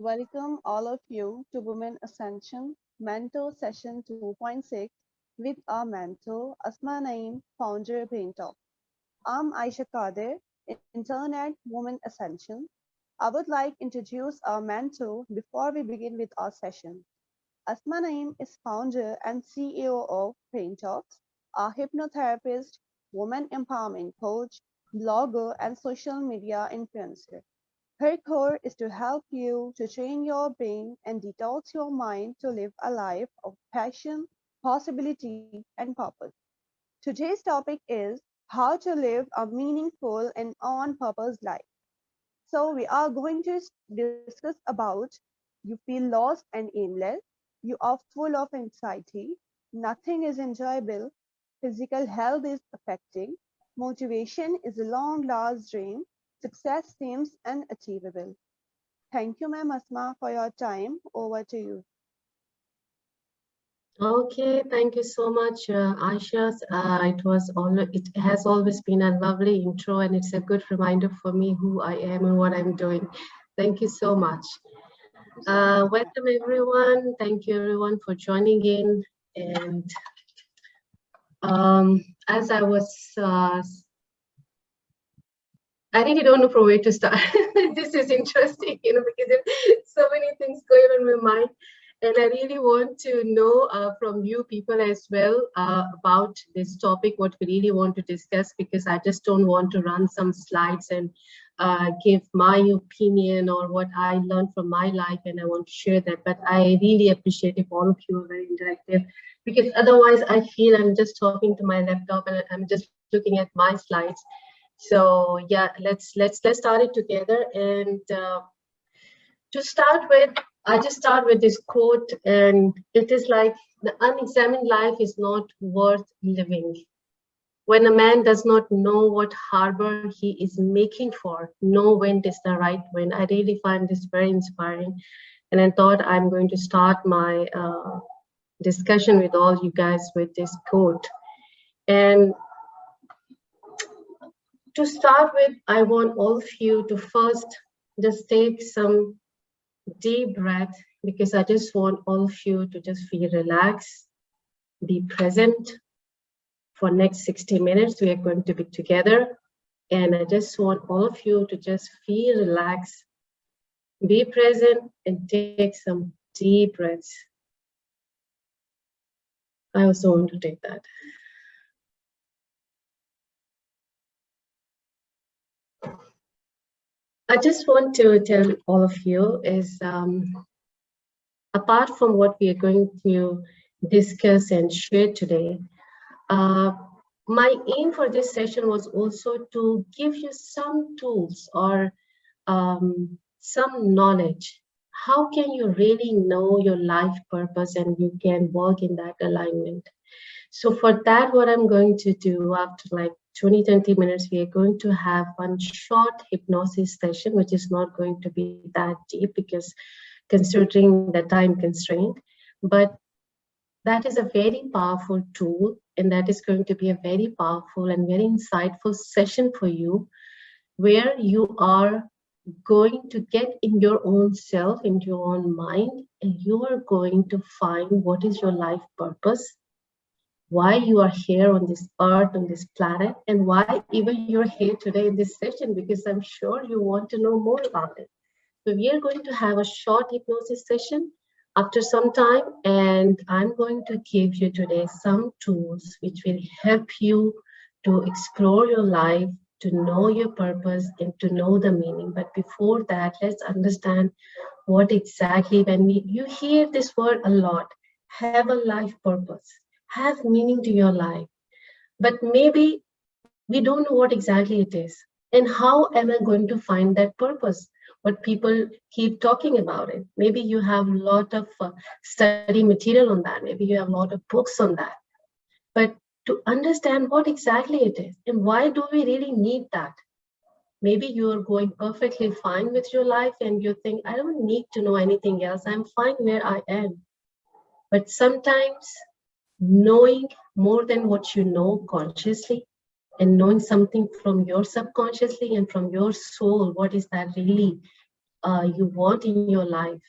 Welcome all of you to Women Ascension Mentor Session 2.6 with our mentor Asma Naeem, founder of BrainTox. I'm Aisha Kader, intern at WomenAscension. I would like to introduce our mentor before we begin with our session. Asma Naeem is founder and CEO of BrainTox, a hypnotherapist, woman empowerment coach, blogger, and social media influencer. Her core is to help you to train your brain and detox your mind to live a life of passion, possibility, and purpose. Today's topic is how to live a meaningful and on purpose life. So we are going to discuss about you feel lost and aimless, you are full of anxiety, nothing is enjoyable, physical health is affecting, motivation is a long lost dream, success seems unachievable. Thank you, Ma'am Asma, for your time. Over to you. Okay, thank you so much, Aisha. It has always been a lovely intro, and it's a good reminder for me who I am and what I'm doing. Thank you so much. Thank you so much. Welcome everyone. Thank you everyone for joining in. And as I really don't know from where to start. This is interesting, because there's so many things going on in my mind. And I really want to know from you people as well about this topic, what we really want to discuss, because I just don't want to run some slides and give my opinion or what I learned from my life, and I want to share that. But I really appreciate if all of you are very interactive, because otherwise I feel I'm just talking to my laptop and I'm just looking at my slides. So yeah, let's start it together. And to start with, I just start with this quote, and it is like, the unexamined life is not worth living. When a man does not know what harbor he is making for, no wind is the right wind. I really find this very inspiring, and I thought I'm going to start my discussion with all you guys with this quote. And to start with, I want all of you to first just take some deep breath, because I just want all of you to just feel relaxed, be present. For next 60 minutes, we are going to be together. And I just want all of you to just feel relaxed, be present, and take some deep breaths. I also want to take that. I just want to tell all of you is, apart from what we are going to discuss and share today, my aim for this session was also to give you some tools or some knowledge. How can you really know your life purpose and you can work in that alignment? So for that, what I'm going to do after like 20-30 minutes, we are going to have one short hypnosis session, which is not going to be that deep, because considering the time constraint, but that is a very powerful tool, and that is going to be a very powerful and very insightful session for you, where you are going to get in your own self, into your own mind, and you are going to find what is your life purpose, why you are here on this earth, on this planet, and why even you're here today in this session, because I'm sure you want to know more about it. So we are going to have a short hypnosis session after some time, and I'm going to give you today some tools which will help you to explore your life, to know your purpose, and to know the meaning. But before that, let's understand what exactly, when you hear this word a lot, have a life purpose, have meaning to your life, but maybe we don't know what exactly it is. And how am I going to find that purpose? What people keep talking about it. Maybe you have a lot of study material on that. Maybe you have a lot of books on that. But to understand what exactly it is and why do we really need that? Maybe you are going perfectly fine with your life and you think, I don't need to know anything else. I'm fine where I am. But sometimes knowing more than what you know consciously, and knowing something from your subconsciously and from your soul, what is that really you want in your life,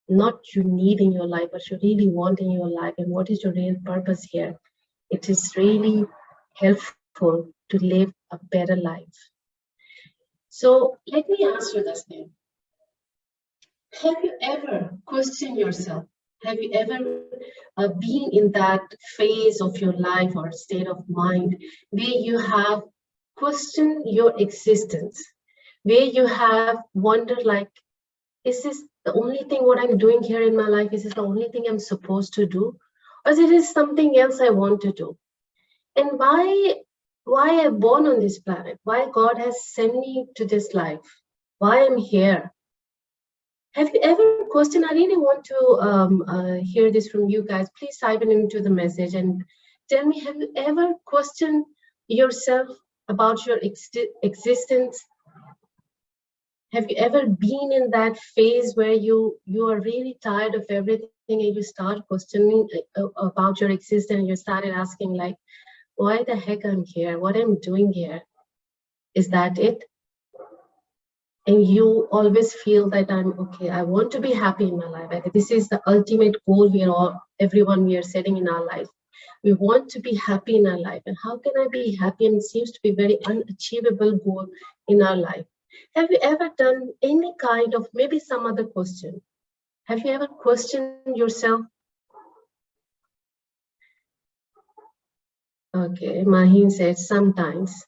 not you need in your life, but you really want in your life, and what is your real purpose here. It is really helpful to live a better life. So let me ask you this thing. Have you ever questioned yourself? Have you ever been in that phase of your life or state of mind where you have questioned your existence, where you have wondered, like, is this the only thing what I'm doing here in my life? Is this the only thing I'm supposed to do? Or is it something else I want to do? And why I'm born on this planet? Why God has sent me to this life? Why I'm here? Have you ever questioned? I really want to hear this from you guys. Please type it into the message and tell me, have you ever questioned yourself about your existence? Have you ever been in that phase where you are really tired of everything and you start questioning about your existence, and you started asking, like, why the heck I'm here? What I'm doing here? Is that it? And you always feel that I'm okay. I want to be happy in my life. This is the ultimate goal everyone we are setting in our life. We want to be happy in our life. And how can I be happy? And it seems to be a very unachievable goal in our life. Have you ever done any kind of, maybe some other question? Have you ever questioned yourself? Okay, Maheen said sometimes.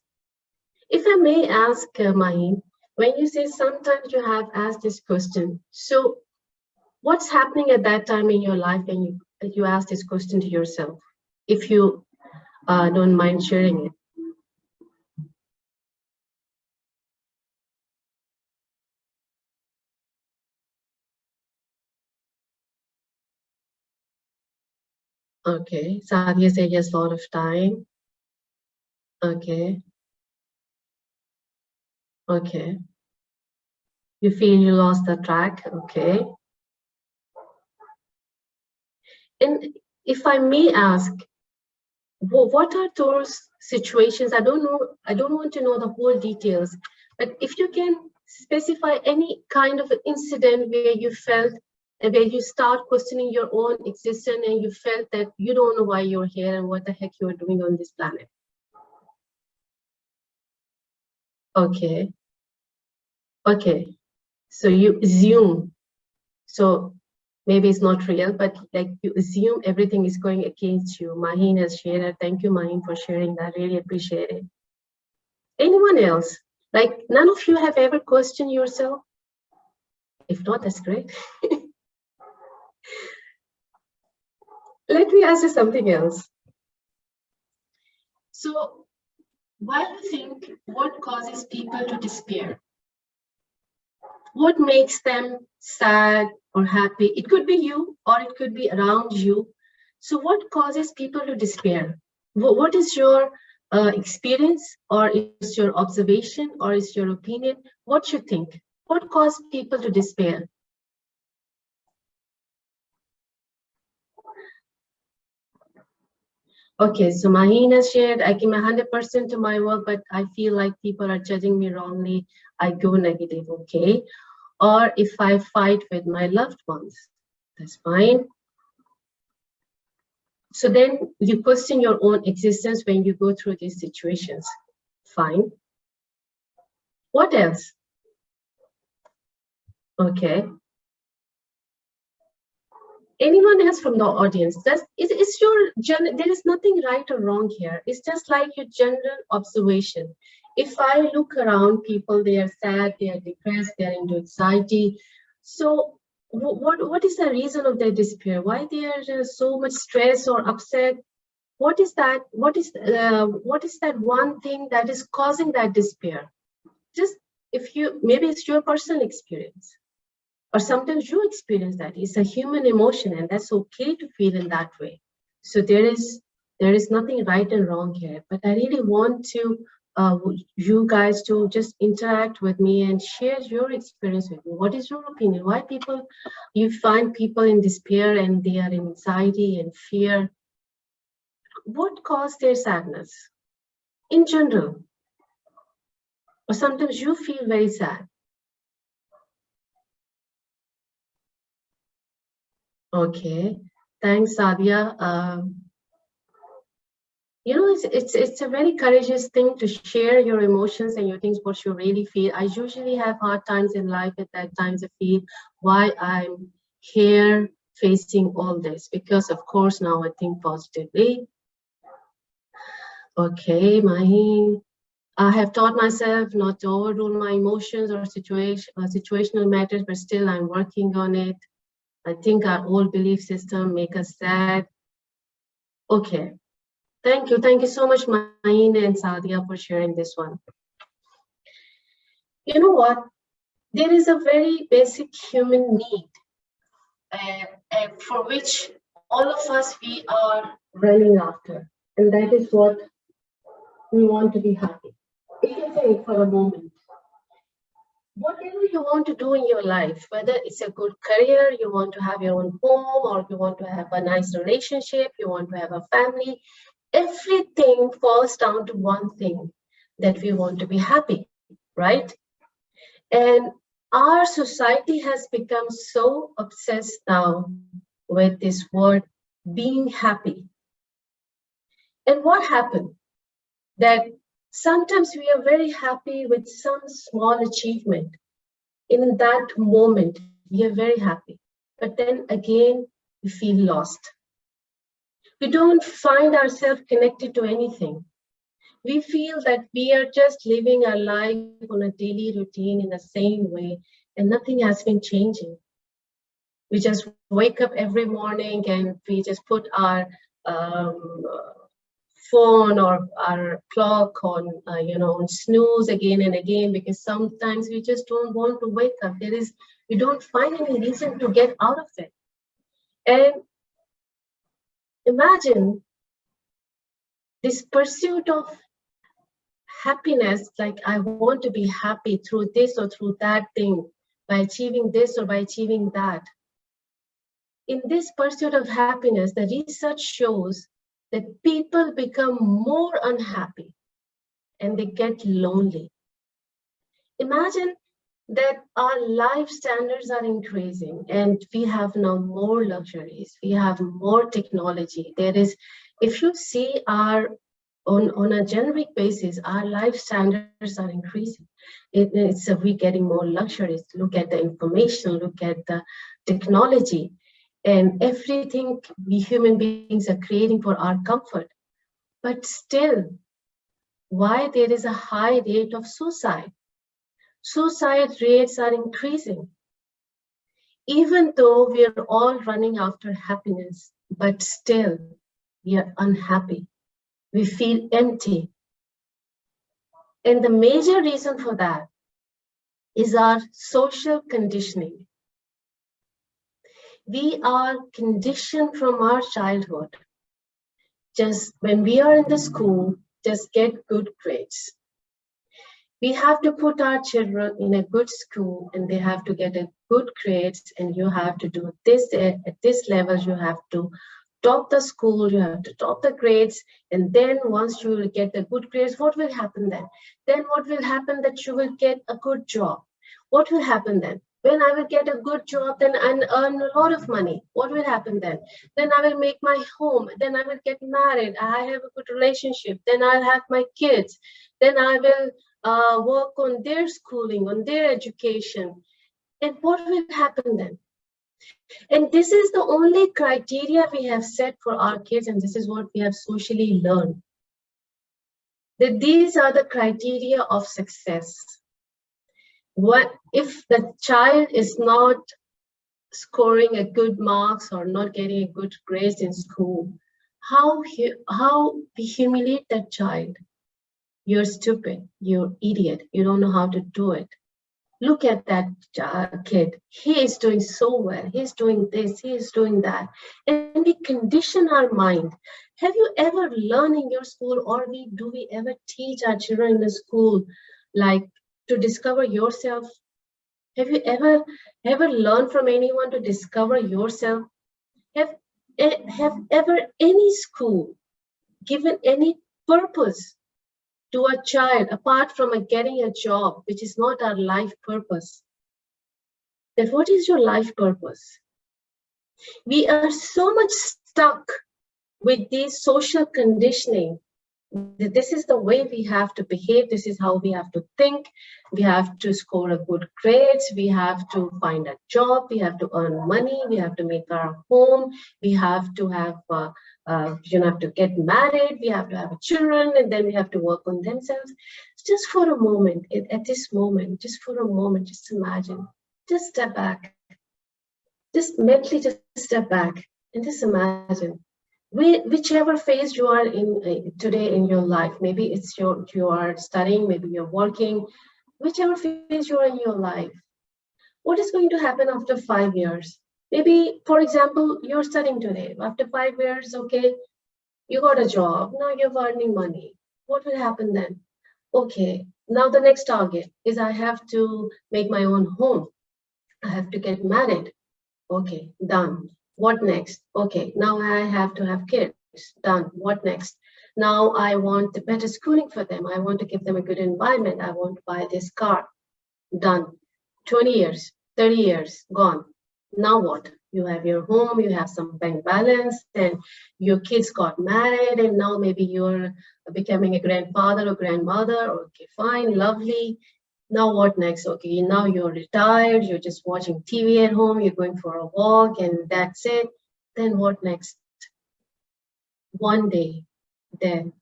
If I may ask, Maheen, when you say sometimes you have asked this question, so what's happening at that time in your life when you ask this question to yourself, if you don't mind sharing it? Okay, Sadia said yes, a lot of time. Okay. Okay. You feel you lost the track. Okay. And if I may ask, what are those situations? I don't know. I don't want to know the whole details, but if you can specify any kind of an incident where you felt, where you start questioning your own existence and you felt that you don't know why you're here and what the heck you're doing on this planet. Okay. Okay. So you assume. So maybe it's not real, but like you assume everything is going against you. Maheen has shared it. Thank you, Maheen, for sharing that. Really appreciate it. Anyone else? Like, none of you have ever questioned yourself? If not, that's great. Let me ask you something else. So, why do you think, what causes people to despair? What makes them sad or happy? It could be you, or it could be around you. So what causes people to despair? What is your experience, or is your observation, or is your opinion? What you think? What causes people to despair? Okay, so Maheen has shared, I give 100% to my work, but I feel like people are judging me wrongly. I go negative, okay? Or if I fight with my loved ones, that's fine. So then you question your own existence when you go through these situations. Fine. What else? Okay. Anyone else from the audience? It's your there is nothing right or wrong here. It's just like your general observation. If I look around people, they are sad, they are depressed, they are into anxiety. So what is the reason of their despair? Why they are so much stressed or upset? What is that? What is that one thing that is causing that despair? Just if you, maybe it's your personal experience, or sometimes you experience that. It's a human emotion, and that's okay to feel in that way. So there is nothing right and wrong here. But I really want to you guys to just interact with me and share your experience with me. What is your opinion? Why you find people in despair and they are in anxiety and fear? What caused their sadness in general? Or sometimes you feel very sad. Okay, thanks, Sadia. You know, it's a very courageous thing to share your emotions and your things, what you really feel. I usually have hard times in life. At that times, I feel why I'm here facing all this. Because of course now I think positively. Okay, Maheen. I have taught myself not to overrule my emotions or situational matters, but still I'm working on it. I think our old belief system make us sad. Okay, thank you. Thank you so much, Maheen and Sadia, for sharing this one. You know what? There is a very basic human need for which all of us we are running after, and that is what we want to be happy. If you think for a moment, whatever you want to do in your life, whether it's a good career, you want to have your own home, or you want to have a nice relationship, you want to have a family, everything falls down to one thing, that we want to be happy, right? And our society has become so obsessed now with this word being happy. And what happened? That sometimes we are very happy with some small achievement. In that moment, we are very happy. But then again, we feel lost. We don't find ourselves connected to anything. We feel that we are just living our life on a daily routine in the same way, and nothing has been changing. We just wake up every morning and we just put our phone or our clock on, on snooze again and again, because sometimes we just don't want to wake up. We don't find any reason to get out of it. And imagine this pursuit of happiness, like I want to be happy through this or through that thing, by achieving this or by achieving that. In this pursuit of happiness, the research shows that people become more unhappy and they get lonely. Imagine that our life standards are increasing and we have now more luxuries, we have more technology. If you see on a generic basis, our life standards are increasing. We're getting more luxuries. Look at the information, look at the technology, and everything we human beings are creating for our comfort. But still, why there is a high rate of suicide? Suicide rates are increasing. Even though we are all running after happiness, but still we are unhappy. We feel empty. And the major reason for that is our social conditioning. We are conditioned from our childhood. Just when we are in the school, just get good grades. We have to put our children in a good school and they have to get a good grades, and you have to do this at this level. You have to top the school, you have to top the grades, and then once you will get the good grades, what will happen then? Then what will happen that you will get a good job. What will happen then? When I will get a good job, then and earn a lot of money, what will happen then? Then I will make my home, then I will get married, I have a good relationship, then I'll have my kids, then I will work on their schooling, on their education. And what will happen then? And this is the only criteria we have set for our kids, and this is what we have socially learned. That these are the criteria of success. What if the child is not scoring a good marks or not getting a good grades in school? How we humiliate that child? You're stupid, you're idiot, you don't know how to do it. Look at that kid. He is doing so well. He's doing this, he is doing that. And we condition our mind. Have you ever learned in your school, or do we ever teach our children in the school, like to discover yourself? Have you ever learned from anyone to discover yourself? Have ever any school given any purpose to a child apart from getting a job, which is not our life purpose? That what is your life purpose? We are so much stuck with this social conditioning. This is the way we have to behave. This is how we have to think. We have to score a good grades. We have to find a job. We have to earn money. We have to make our home. We have to have, have to get married. We have to have children, and then we have to work on themselves. Just for a moment, at this moment, just for a moment, just imagine, just step back, just mentally just step back and just imagine. Whichever phase you are in today in your life, maybe it's you are studying, maybe you're working, whichever phase you are in your life, what is going to happen after 5 years? Maybe, for example, you're studying today. After 5 years, okay, you got a job. Now you're earning money. What will happen then? Okay, now the next target is I have to make my own home. I have to get married. Okay, done. What next? Okay, now I have to have kids. Done. What next? Now I want the better schooling for them. I want to give them a good environment. I want to buy this car. Done. 20 years, 30 years, gone. Now what? You have your home, you have some bank balance, and your kids got married, and now maybe you're becoming a grandfather or grandmother. Okay, fine, lovely. Now what next? Okay, now you're retired, you're just watching TV at home, you're going for a walk, and that's it. Then what next? One day, then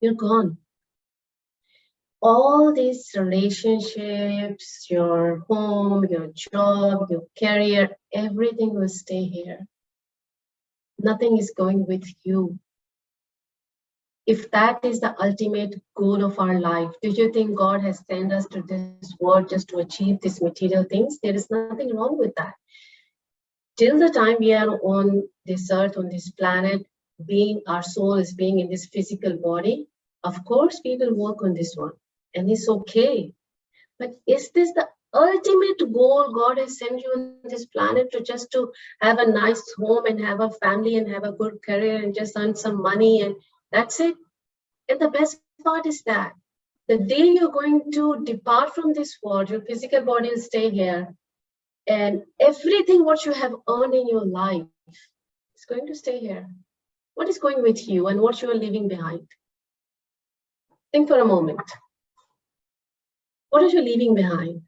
you're gone. All these relationships, your home, your job, your career, everything will stay here. Nothing is going with you. If that is the ultimate goal of our life, do you think God has sent us to this world just to achieve these material things? There is nothing wrong with that. Till the time we are on this earth, on this planet, our soul is being in this physical body, of course we will work on this one, and it's okay. But is this the ultimate goal? God has sent you on this planet to have a nice home and have a family and have a good career and just earn some money and that's it? And the best part is that the day you're going to depart from this world, your physical body will stay here, and everything what you have earned in your life is going to stay here. What is going with you and what you are leaving behind? Think for a moment. What are you leaving behind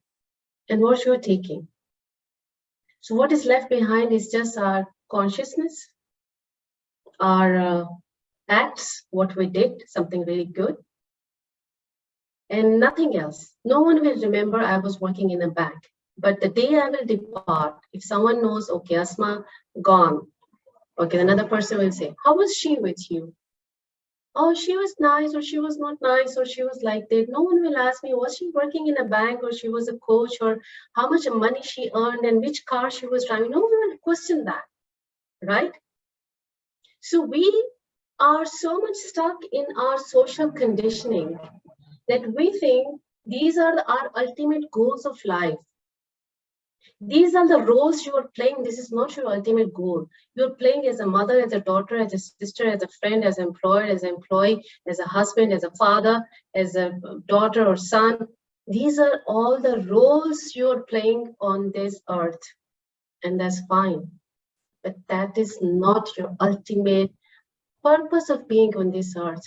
and what you are taking? So what is left behind is just our consciousness, our acts, what we did, something really good, and nothing else. No one will remember I was working in a bank. But the day I will depart, if someone knows, okay, Asma, gone. Okay, another person will say, how was she with you? Oh, she was nice, or she was not nice, or she was like that. No one will ask me, was she working in a bank, or she was a coach, or how much money she earned, and which car she was driving. No one will question that, right? So we are so much stuck in our social conditioning that we think these are our ultimate goals of life. These are the roles you are playing. This is not your ultimate goal. You're playing as a mother, as a daughter, as a sister, as a friend, as an employer, as an employee, as a husband, as a father, as a daughter or son. These are all the roles you're playing on this earth. And that's fine. But that is not your ultimate purpose of being on this earth.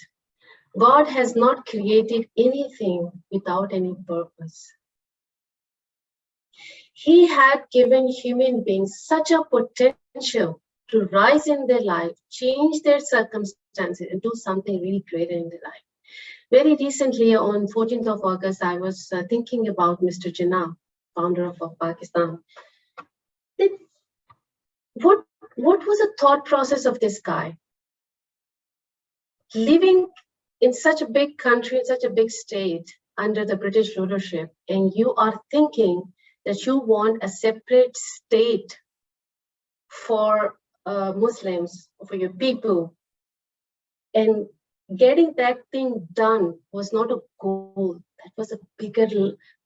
God has not created anything without any purpose. He had given human beings such a potential to rise in their life, change their circumstances, and do something really great in their life. Very recently, on 14th of August, I was thinking about Mr. Jinnah, founder of Pakistan. What was the thought process of this guy? Living in such a big country, in such a big state, under the British rulership, and you are thinking that you want a separate state for Muslims, for your people, and getting that thing done was not a goal. That was a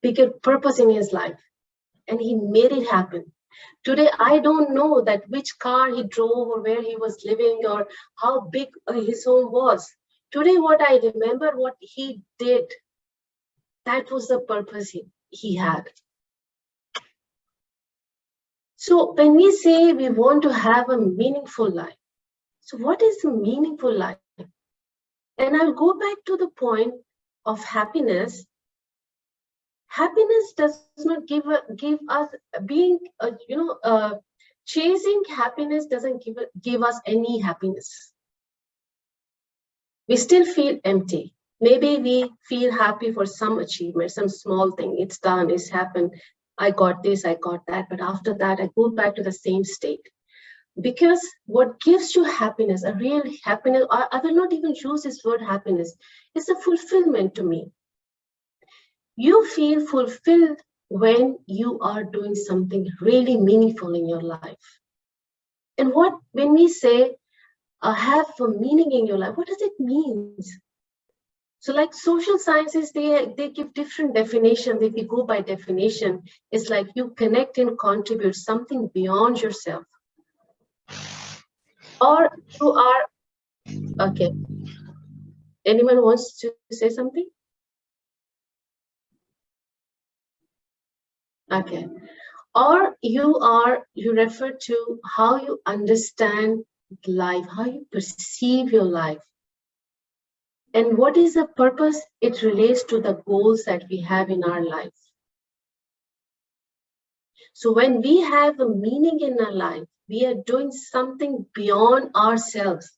bigger purpose in his life, and he made it happen. Today, I don't know that which car he drove or where he was living or how big his home was. Today, what I remember, what he did, that was the purpose he had. So when we say we want to have a meaningful life, so what is a meaningful life? And I'll go back to the point of happiness. Happiness does not give us being, chasing happiness doesn't give us any happiness. We still feel empty. Maybe we feel happy for some achievement, some small thing. It's done, it's happened. I got this, I got that. But after that, I go back to the same state. Because what gives you happiness, a real happiness, I will not even use this word happiness, it's a fulfillment to me. You feel fulfilled when you are doing something really meaningful in your life. And when we say have a meaning in your life, what does it mean? So like social sciences, they give different definitions. If you go by definition, it's like you connect and contribute something beyond yourself. Or you are, okay. Anyone wants to say something? Okay. Or you refer to how you understand life, how you perceive your life. And what is the purpose? It relates to the goals that we have in our life. So when we have a meaning in our life, we are doing something beyond ourselves.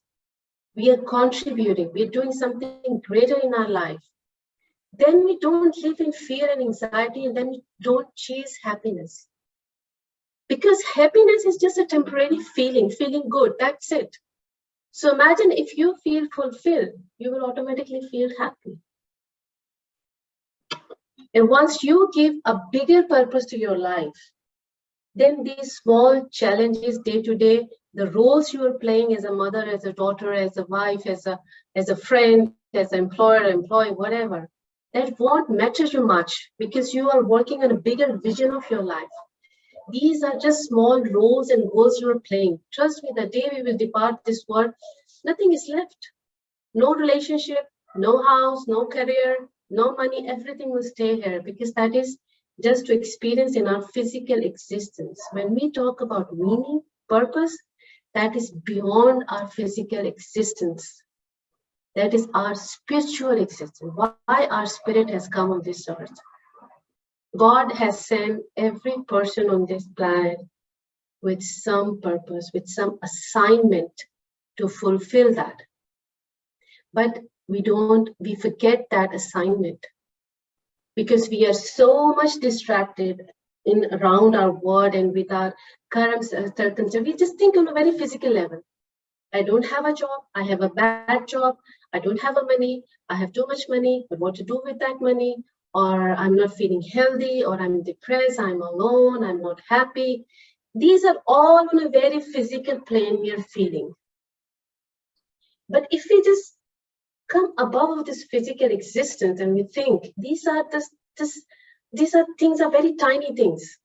We are contributing, we're doing something greater in our life. Then we don't live in fear and anxiety, and then we don't chase happiness. Because happiness is just a temporary feeling good, that's it. So imagine if you feel fulfilled, you will automatically feel happy. And once you give a bigger purpose to your life, then these small challenges day to day, the roles you are playing as a mother, as a daughter, as a wife, as a friend, as an employer, employee, whatever, that won't matter you much because you are working on a bigger vision of your life. These are just small roles and goals you are playing. Trust me, the day we will depart this world, nothing is left. No relationship, no house, no career, no money, everything will stay here because that is just to experience in our physical existence. When we talk about meaning, purpose, that is beyond our physical existence. That is our spiritual existence. Why our spirit has come on this earth. God has sent every person on this planet with some purpose, with some assignment to fulfill that. But we forget that assignment because we are so much distracted around our world and with our current circumstances. We just think on a very physical level. I don't have a job, I have a bad job, I don't have money, I have too much money, but what to do with that money? Or I'm not feeling healthy, or I'm depressed, I'm alone, I'm not happy. These are all on a very physical plane we are feeling. But if we just come above this physical existence and we think these are things are very tiny things.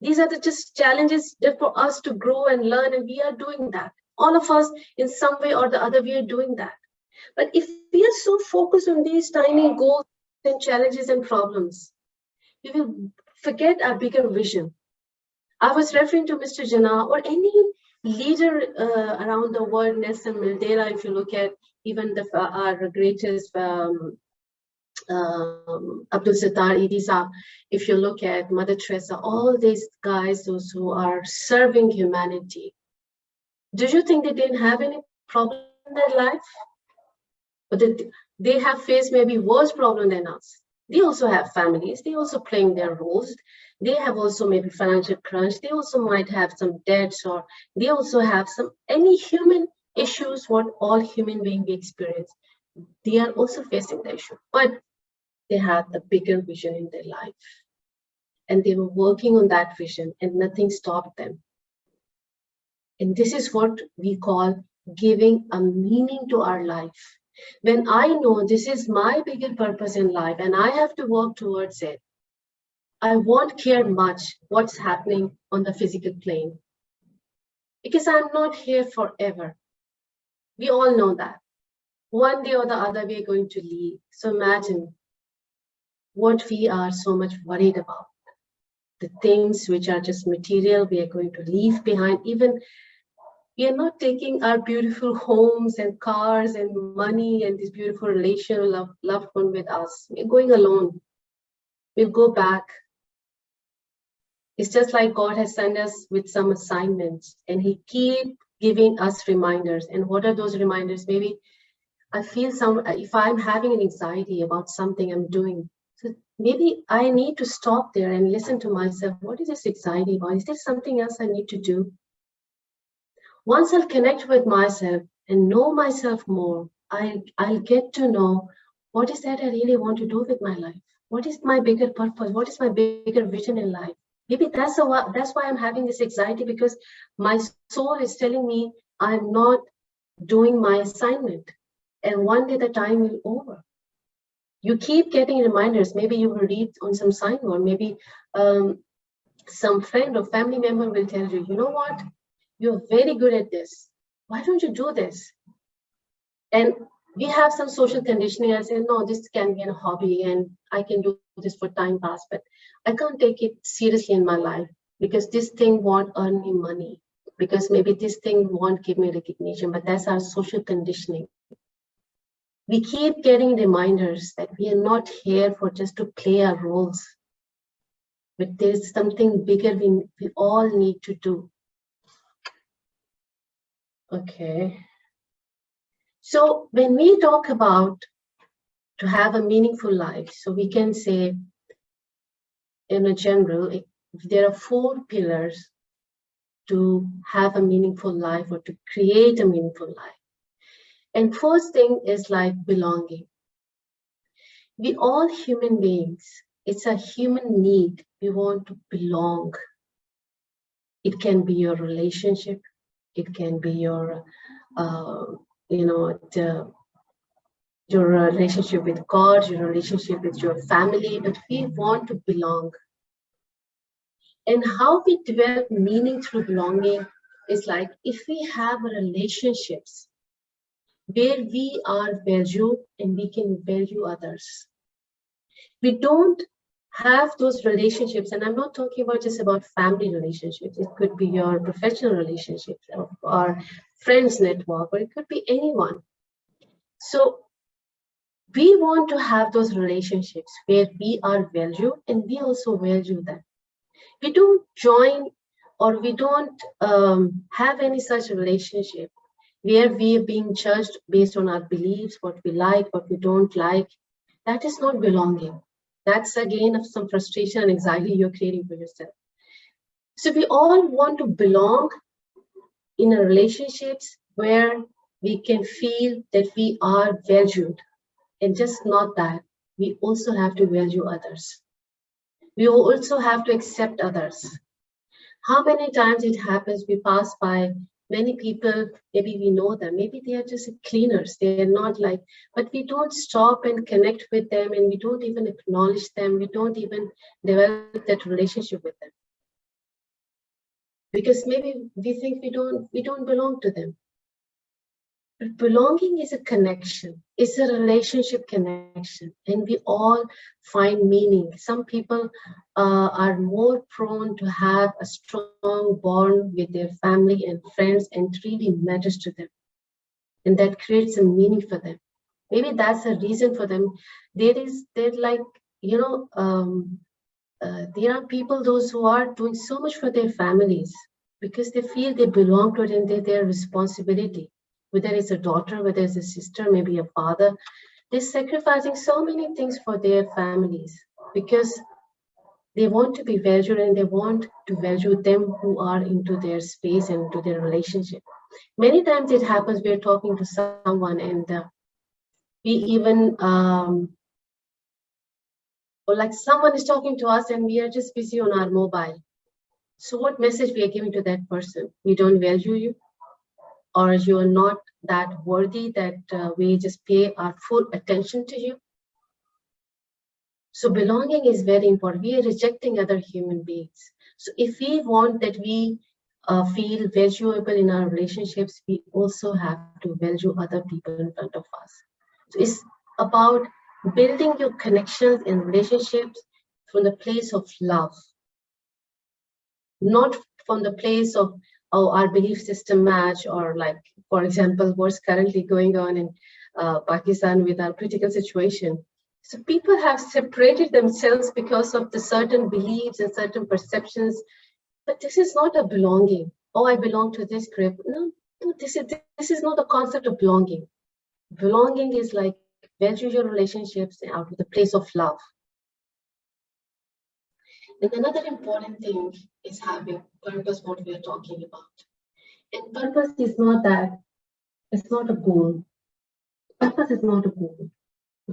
These are just challenges for us to grow and learn, and we are doing that. All of us in some way or the other, we are doing that. But if we are so focused on these tiny goals and challenges and problems, we will forget our bigger vision. I was referring to Mr. Jinnah or any leader around the world, Nelson Mandela, if you look at even our greatest Abdul Sattar Idrisa, if you look at Mother Teresa, all these guys, those who are serving humanity, do you think they didn't have any problem in their life? But they have faced maybe worse problem than us. They also have families, they also playing their roles. They have also maybe financial crunch. They also might have some debts, or they also have any human issues what all human beings experience. They are also facing the issue, but they had the bigger vision in their life. And they were working on that vision and nothing stopped them. And this is what we call giving a meaning to our life. When I know this is my bigger purpose in life and I have to work towards it, I won't care much what's happening on the physical plane. Because I'm not here forever. We all know that. One day or the other, we're going to leave. So imagine what we are so much worried about. the things which are just material we are going to leave behind. Even we are not taking our beautiful homes and cars and money and this beautiful relation, loved one with us. We're going alone. We'll go back. It's just like God has sent us with some assignments, and He keep giving us reminders. And what are those reminders? Maybe I feel if I'm having an anxiety about something I'm doing, so maybe I need to stop there and listen to myself. What is this anxiety about? Is there something else I need to do? Once I'll connect with myself and know myself more, I'll get to know what is that I really want to do with my life. What is my bigger purpose? What is my bigger vision in life? Maybe that's why I'm having this anxiety, because my soul is telling me I'm not doing my assignment. And one day the time will over. You keep getting reminders. Maybe you will read on some signboard. Maybe some friend or family member will tell you, you know what? You're very good at this. Why don't you do this? And we have some social conditioning. I say, no, this can be a hobby and I can do this for time pass, but I can't take it seriously in my life because this thing won't earn me money, because maybe this thing won't give me recognition, but that's our social conditioning. We keep getting reminders that we are not here for just to play our roles, but there's something bigger we all need to do. Okay. So when we talk about to have a meaningful life, so we can say in a general, there are 4 pillars to have a meaningful life or to create a meaningful life. And first thing is like belonging. We all human beings, it's a human need. We want to belong. It can be your relationship. It can be your, your relationship with God, your relationship with your family, but we want to belong. And how we develop meaning through belonging is like if we have relationships where we are valued and we can value others. We don't have those relationships, and I'm not talking about just about family relationships. It could be your professional relationships or friends network, or it could be anyone. So we want to have those relationships where we are valued and we also value them. We don't join or we don't have any such relationship where we are being judged based on our beliefs, what we like, what we don't like. That is not belonging. That's again of some frustration and anxiety you're creating for yourself. So we all want to belong in a relationships where we can feel that we are valued. And just not that, we also have to value others. We also have to accept others. How many times it happens we pass by many people, maybe we know them, maybe they are just cleaners, they are not like, but we don't stop and connect with them, and we don't even acknowledge them, we don't even develop that relationship with them. Because maybe we think we don't belong to them. But belonging is a connection, it's a relationship connection, and we all find meaning. Some people are more prone to have a strong bond with their family and friends, and it really matters to them. And that creates a meaning for them. Maybe that's a reason for them. There are people, those who are doing so much for their families because they feel they belong to it and they're their responsibility. Whether it's a daughter, whether it's a sister, maybe a father, they're sacrificing so many things for their families because they want to be valued and they want to value them who are into their space and into their relationship. Many times it happens we're talking to someone and we even, or like someone is talking to us and we are just busy on our mobile. So what message we are giving to that person? We don't value you, or you are not that worthy that we just pay our full attention to you. So belonging is very important. We are rejecting other human beings. So if we want that we feel valuable in our relationships, we also have to value other people in front of us. So it's about building your connections and relationships from the place of love. not from the place of, oh, our belief system match, or like, for example, what's currently going on in Pakistan with our critical situation. So people have separated themselves because of the certain beliefs and certain perceptions, but this is not a belonging. Oh, I belong to this group. No, this is not the concept of belonging. Belonging is like value your relationships out of the place of love. And another important thing is having purpose, what we are talking about. And purpose is not that, it's not a goal. Purpose is not a goal.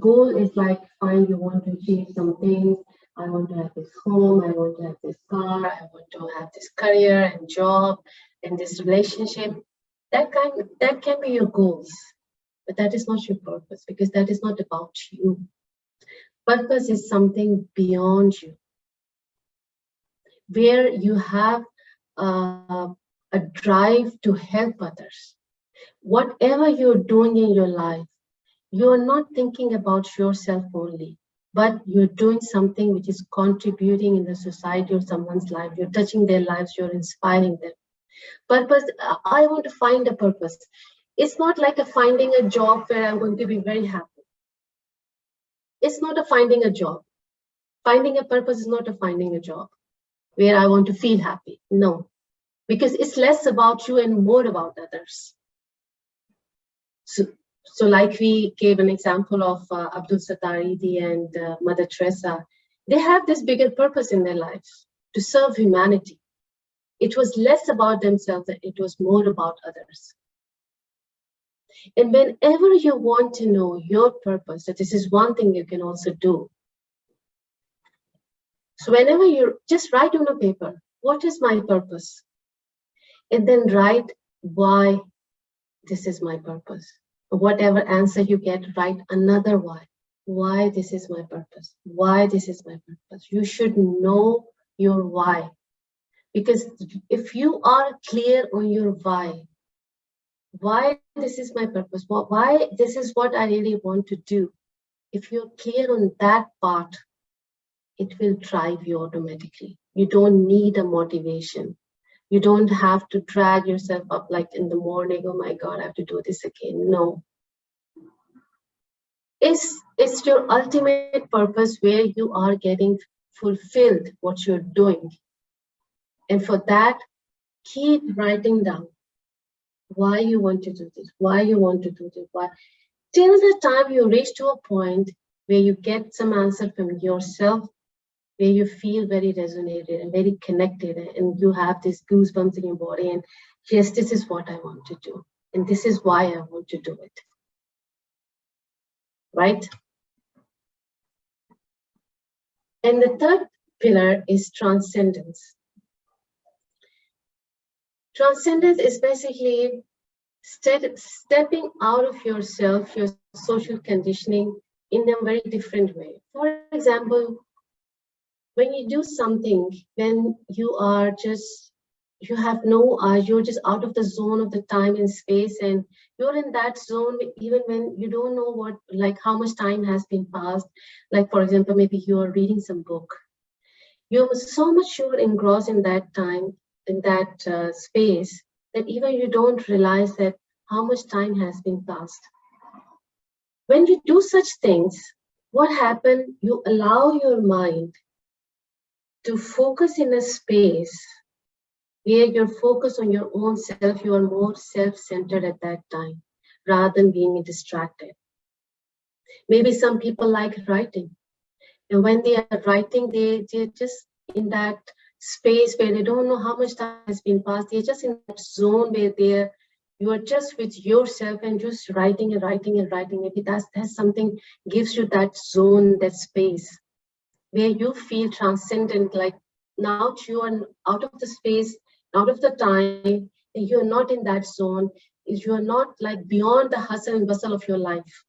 Goal is like, fine, you want to achieve some things. I want to have this home, I want to have this car, I want to have this career and job and this relationship. That can be your goals, but that is not your purpose, because that is not about you. Purpose is something beyond you, where you have a drive to help others. Whatever you're doing in your life, you're not thinking about yourself only, but you're doing something which is contributing in the society or someone's life. You're touching their lives, you're inspiring them. Purpose, I want to find a purpose. It's not like finding a job where I'm going to be very happy. It's not a finding a job. Finding a purpose is not a finding a job where I want to feel happy. No, because it's less about you and more about others. So like we gave an example of Abdul Sattar Edhi and Mother Teresa, they have this bigger purpose in their lives, to serve humanity. It was less about themselves, it was more about others. And whenever you want to know your purpose, that this is one thing you can also do. So whenever you just write on a paper, what is my purpose? And then write why this is my purpose. Whatever answer you get, write another why. Why this is my purpose? Why this is my purpose? You should know your why. Because if you are clear on your why this is my purpose, why this is what I really want to do, if you're clear on that part, it will drive you automatically. You don't need a motivation. You don't have to drag yourself up like in the morning, oh my God, I have to do this again. No. It's your ultimate purpose where you are getting fulfilled what you're doing. And for that, keep writing down why you want to do this, why you want to do this, why. Till the time you reach to a point where you get some answer from yourself, where you feel very resonated and very connected, and you have these goosebumps in your body, and yes, this is what I want to do, and this is why I want to do it, right? And the third pillar is transcendence. Transcendence is basically stepping out of yourself, your social conditioning, in a very different way. For example, when you do something, when you are just, you have no, you're just out of the zone of the time and space, and you're in that zone even when you don't know what, like how much time has been passed. Like for example, maybe you are reading some book. You're so much you're engrossed in that time, in that space, that even you don't realize that how much time has been passed. When you do such things, what happens? You allow your mind to focus in a space where you're focused on your own self. You are more self-centered at that time, rather than being distracted. Maybe some people like writing, and when they are writing, they're just in that space where they don't know how much time has been passed. They're just in that zone where you are just with yourself and just writing and writing and writing. Maybe that's something gives you that zone, that space where you feel transcendent, like now you are out of the space, out of the time, and you're not in that zone. You're not like beyond the hustle and bustle of your life.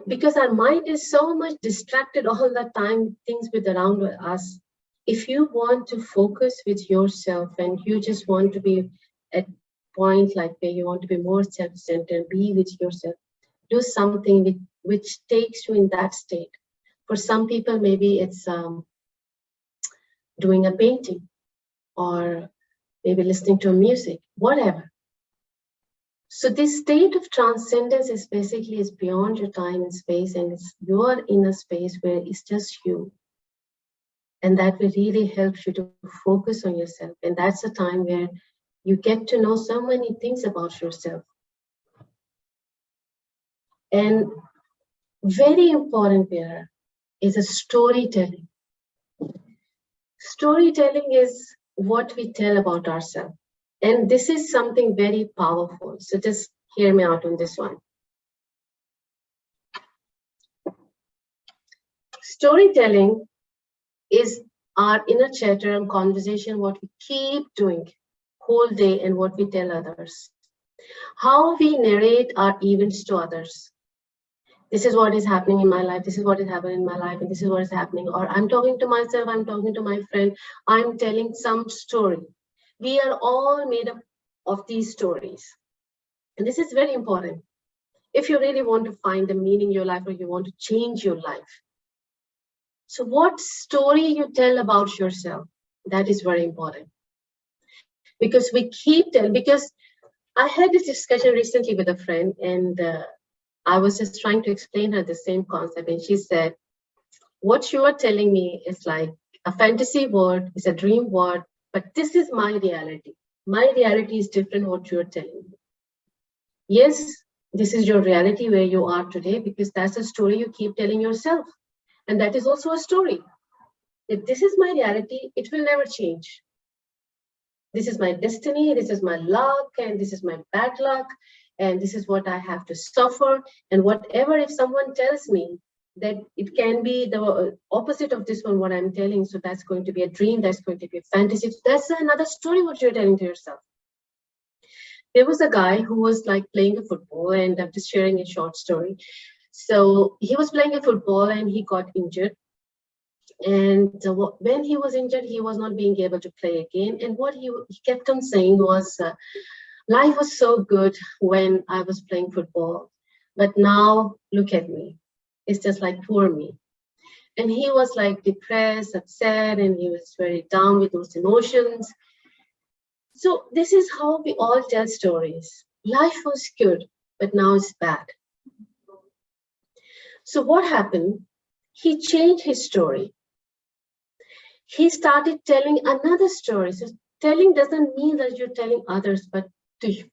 Because our mind is so much distracted all the time, things with around us. If you want to focus with yourself and you just want to be at point like where you want to be more self-centered, be with yourself, do something which takes you in that state. For some people, maybe it's doing a painting. or maybe listening to music, whatever. So this state of transcendence is basically is beyond your time and space, and you are in a space where it's just you. And that will really help you to focus on yourself. And that's a time where you get to know so many things about yourself. And very important there is a storytelling. Storytelling is what we tell about ourselves. And this is something very powerful. So just hear me out on this one. Storytelling is our inner chatter and conversation, what we keep doing whole day and what we tell others. How we narrate our events to others. This is what is happening in my life, this is what is happening in my life, and this is what is happening. Or I'm talking to myself, I'm talking to my friend, I'm telling some story. We are all made up of these stories. And this is very important. If you really want to find the meaning in your life, or you want to change your life. So what story you tell about yourself, that is very important. Because we keep telling, because I had this discussion recently with a friend, and I was just trying to explain her the same concept. And she said, what you are telling me is like a fantasy word, it's a dream word, but this is my reality. My reality is different what you're telling me. Yes, this is your reality where you are today, because that's a story you keep telling yourself. And that is also a story. If this is my reality, it will never change. This is my destiny, this is my luck, and this is my bad luck, and this is what I have to suffer. And whatever, if someone tells me that it can be the opposite of this one, what I'm telling, so that's going to be a dream, that's going to be a fantasy. That's another story what you're telling to yourself. There was a guy who was like playing a football, and I'm just sharing a short story. So he was playing a football and he got injured. And when he was injured, he was not being able to play again. And what he kept on saying was, life was so good when I was playing football, but now look at me. It's just like poor me. And he was like depressed, upset, and he was very down with those emotions. So this is how we all tell stories. Life was good, but now it's bad. So what happened? He changed his story. He started telling another story. So telling doesn't mean that you're telling others, but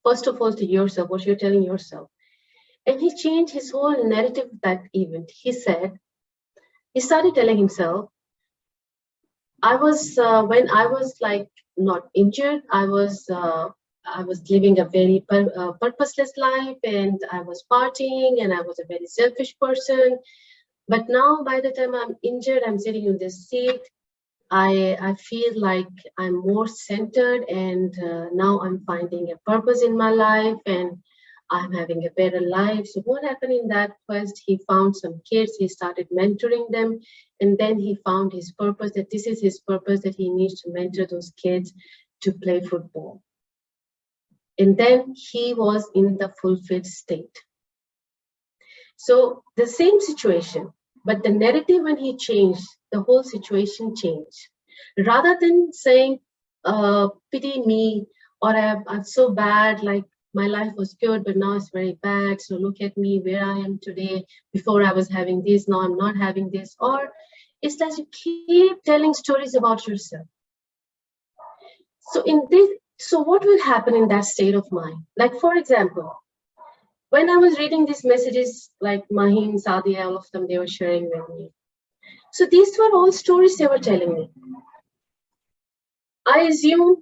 first of all to yourself, what you're telling yourself. And he changed his whole narrative of that event. He said, he started telling himself, I was, when I was like not injured, I was living a very purposeless life, and I was partying, and I was a very selfish person. But now by the time I'm injured, I'm sitting in this seat, I feel like I'm more centered, and now I'm finding a purpose in my life, and I'm having a better life. So what happened in that quest? He found some kids, he started mentoring them, and then he found his purpose, that this is his purpose, that he needs to mentor those kids to play football. And then he was in the fulfilled state. So the same situation, but the narrative when he changed, the whole situation changed. Rather than saying, pity me, or I'm so bad, like my life was good, but now it's very bad. So look at me, where I am today. Before I was having this, now I'm not having this. Or it's that you keep telling stories about yourself. So in this, so what will happen in that state of mind? Like, for example, when I was reading these messages, like Mahim, Sadia, all of them, they were sharing with me. So these were all stories they were telling me. I assume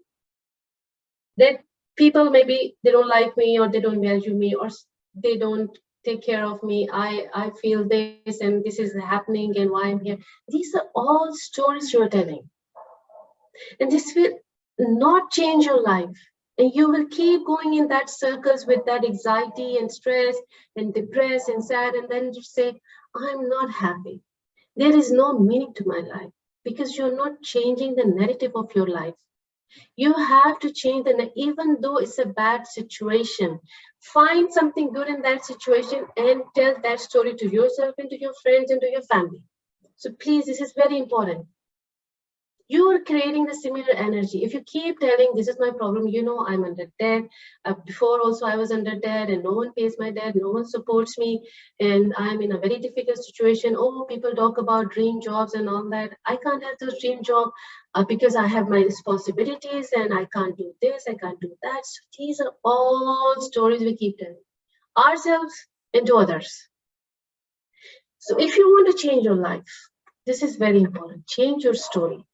that people, maybe they don't like me, or they don't value me, or they don't take care of me. I feel this, and this is happening, and why I'm here. These are all stories you're telling. And this will not change your life. And you will keep going in that circles with that anxiety and stress and depressed and sad, and then you say, I'm not happy. There is no meaning to my life, because you're not changing the narrative of your life. You have to change even though it's a bad situation, find something good in that situation and tell that story to yourself and to your friends and to your family. So please, this is very important. you're creating the similar energy. If you keep telling, this is my problem, you know, I'm under debt. Before also I was under debt and no one pays my debt, no one supports me, and I'm in a very difficult situation. Oh, people talk about dream jobs and all that. I can't have those dream jobs because I have my responsibilities and I can't do this, I can't do that. So these are all stories we keep telling ourselves and to others. So if you want to change your life, this is very important. Change your story.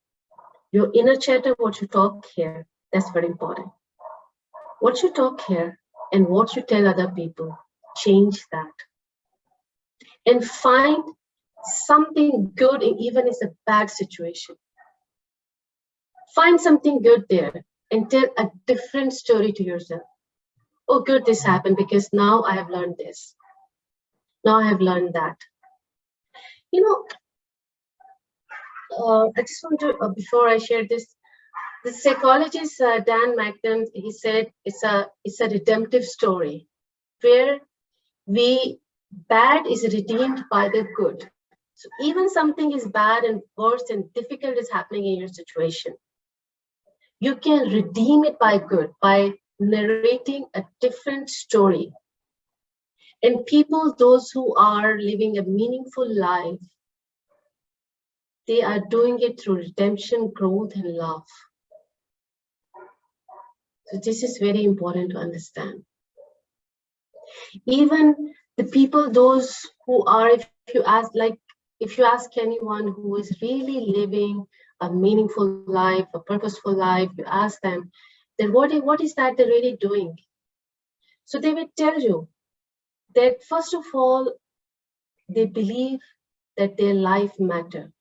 Your inner chatter, what you talk here, that's very important. What you talk here and what you tell other people, change that. And find something good even in a bad situation. Find something good there and tell a different story to yourself. Oh, good, this happened because now I have learned this. Now I have learned that. You know, I just want to, before I share this, the psychologist Dan Magnan, he said it's a redemptive story where bad is redeemed by the good. So even something is bad and worse and difficult is happening in your situation, you can redeem it by good, by narrating a different story. And people, those who are living a meaningful life, they are doing it through redemption, growth, and love. So this is very important to understand. Even the people, those who are, if you ask anyone who is really living a meaningful life, a purposeful life, you ask them, then what is that they're really doing? So they will tell you that first of all, they believe that their life matter.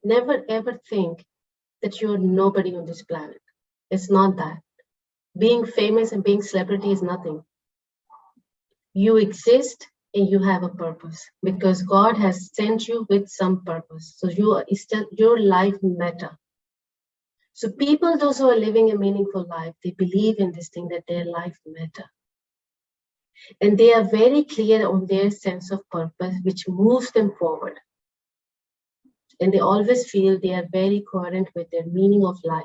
Never ever think that you're nobody on this planet. It's not that. Being famous and being celebrity is nothing. You exist and you have a purpose because God has sent you with some purpose. So your life matter. So people, those who are living a meaningful life, they believe in this thing that their life matter. And they are very clear on their sense of purpose, which moves them forward. And they always feel they are very coherent with their meaning of life,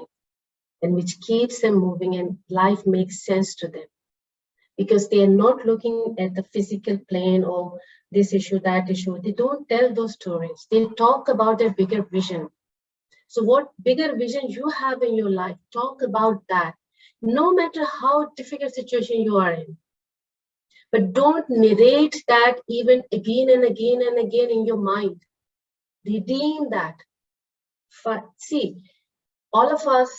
and which keeps them moving and life makes sense to them. Because they are not looking at the physical plane or this issue, that issue. They don't tell those stories. They talk about their bigger vision. So what bigger vision you have in your life, talk about that. No matter how difficult situation you are in. But don't narrate that even again and again and again in your mind. Redeem that. See, all of us,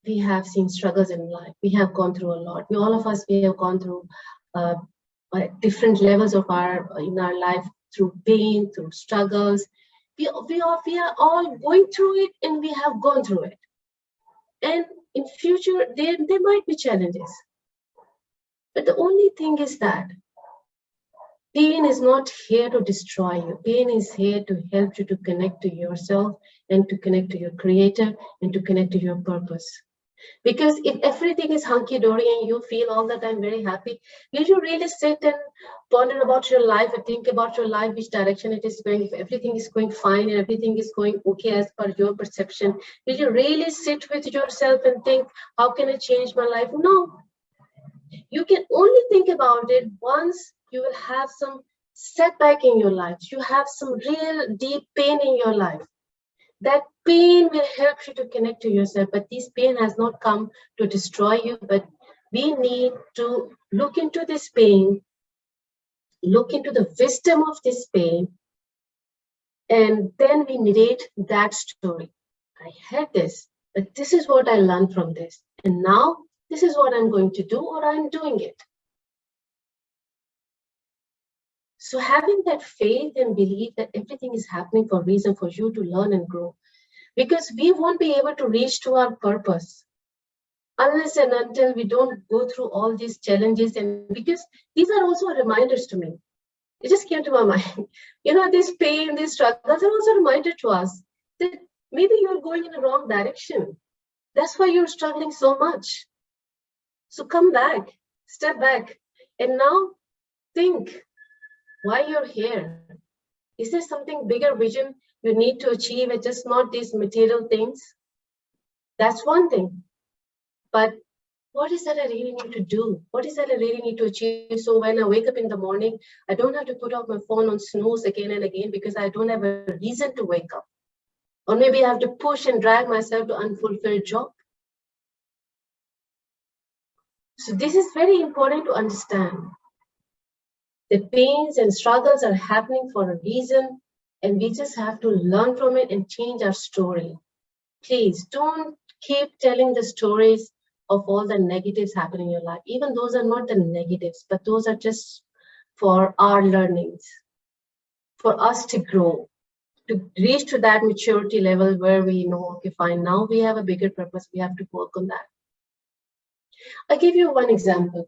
we have seen struggles in life. We have gone through a lot. All of us, we have gone through different levels of in our life, through pain, through struggles. We are all going through it, and we have gone through it. And in future, there might be challenges. But the only thing is that pain is not here to destroy you. Pain is here to help you to connect to yourself and to connect to your creator and to connect to your purpose. Because if everything is hunky-dory and you feel all the time very happy, will you really sit and ponder about your life and think about your life, which direction it is going? If everything is going fine and everything is going okay as per your perception, will you really sit with yourself and think, how can I change my life? No. You can only think about it once you will have some setback in your life. You have some real deep pain in your life. That pain will help you to connect to yourself, but this pain has not come to destroy you, but we need to look into this pain, look into the wisdom of this pain, and then we narrate that story. I had this, but this is what I learned from this. And now this is what I'm going to do, or I'm doing it. So having that faith and belief that everything is happening for a reason, for you to learn and grow. Because we won't be able to reach to our purpose unless and until we don't go through all these challenges. And because these are also reminders to me. It just came to my mind. You know, this pain, these struggles are also a reminder to us that maybe you're going in the wrong direction. That's why you're struggling so much. So come back, step back, and now think why you're here. Is there something bigger vision you need to achieve? It's just not these material things. That's one thing. But what is that I really need to do? What is that I really need to achieve? So when I wake up in the morning, I don't have to put out my phone on snooze again and again because I don't have a reason to wake up. Or maybe I have to push and drag myself to unfulfilled job. So this is very important to understand. The pains and struggles are happening for a reason, and we just have to learn from it and change our story. Please don't keep telling the stories of all the negatives happening in your life. Even those are not the negatives, but those are just for our learnings, for us to grow, to reach to that maturity level where we know, okay, fine, now we have a bigger purpose, we have to work on that. I'll give you one example.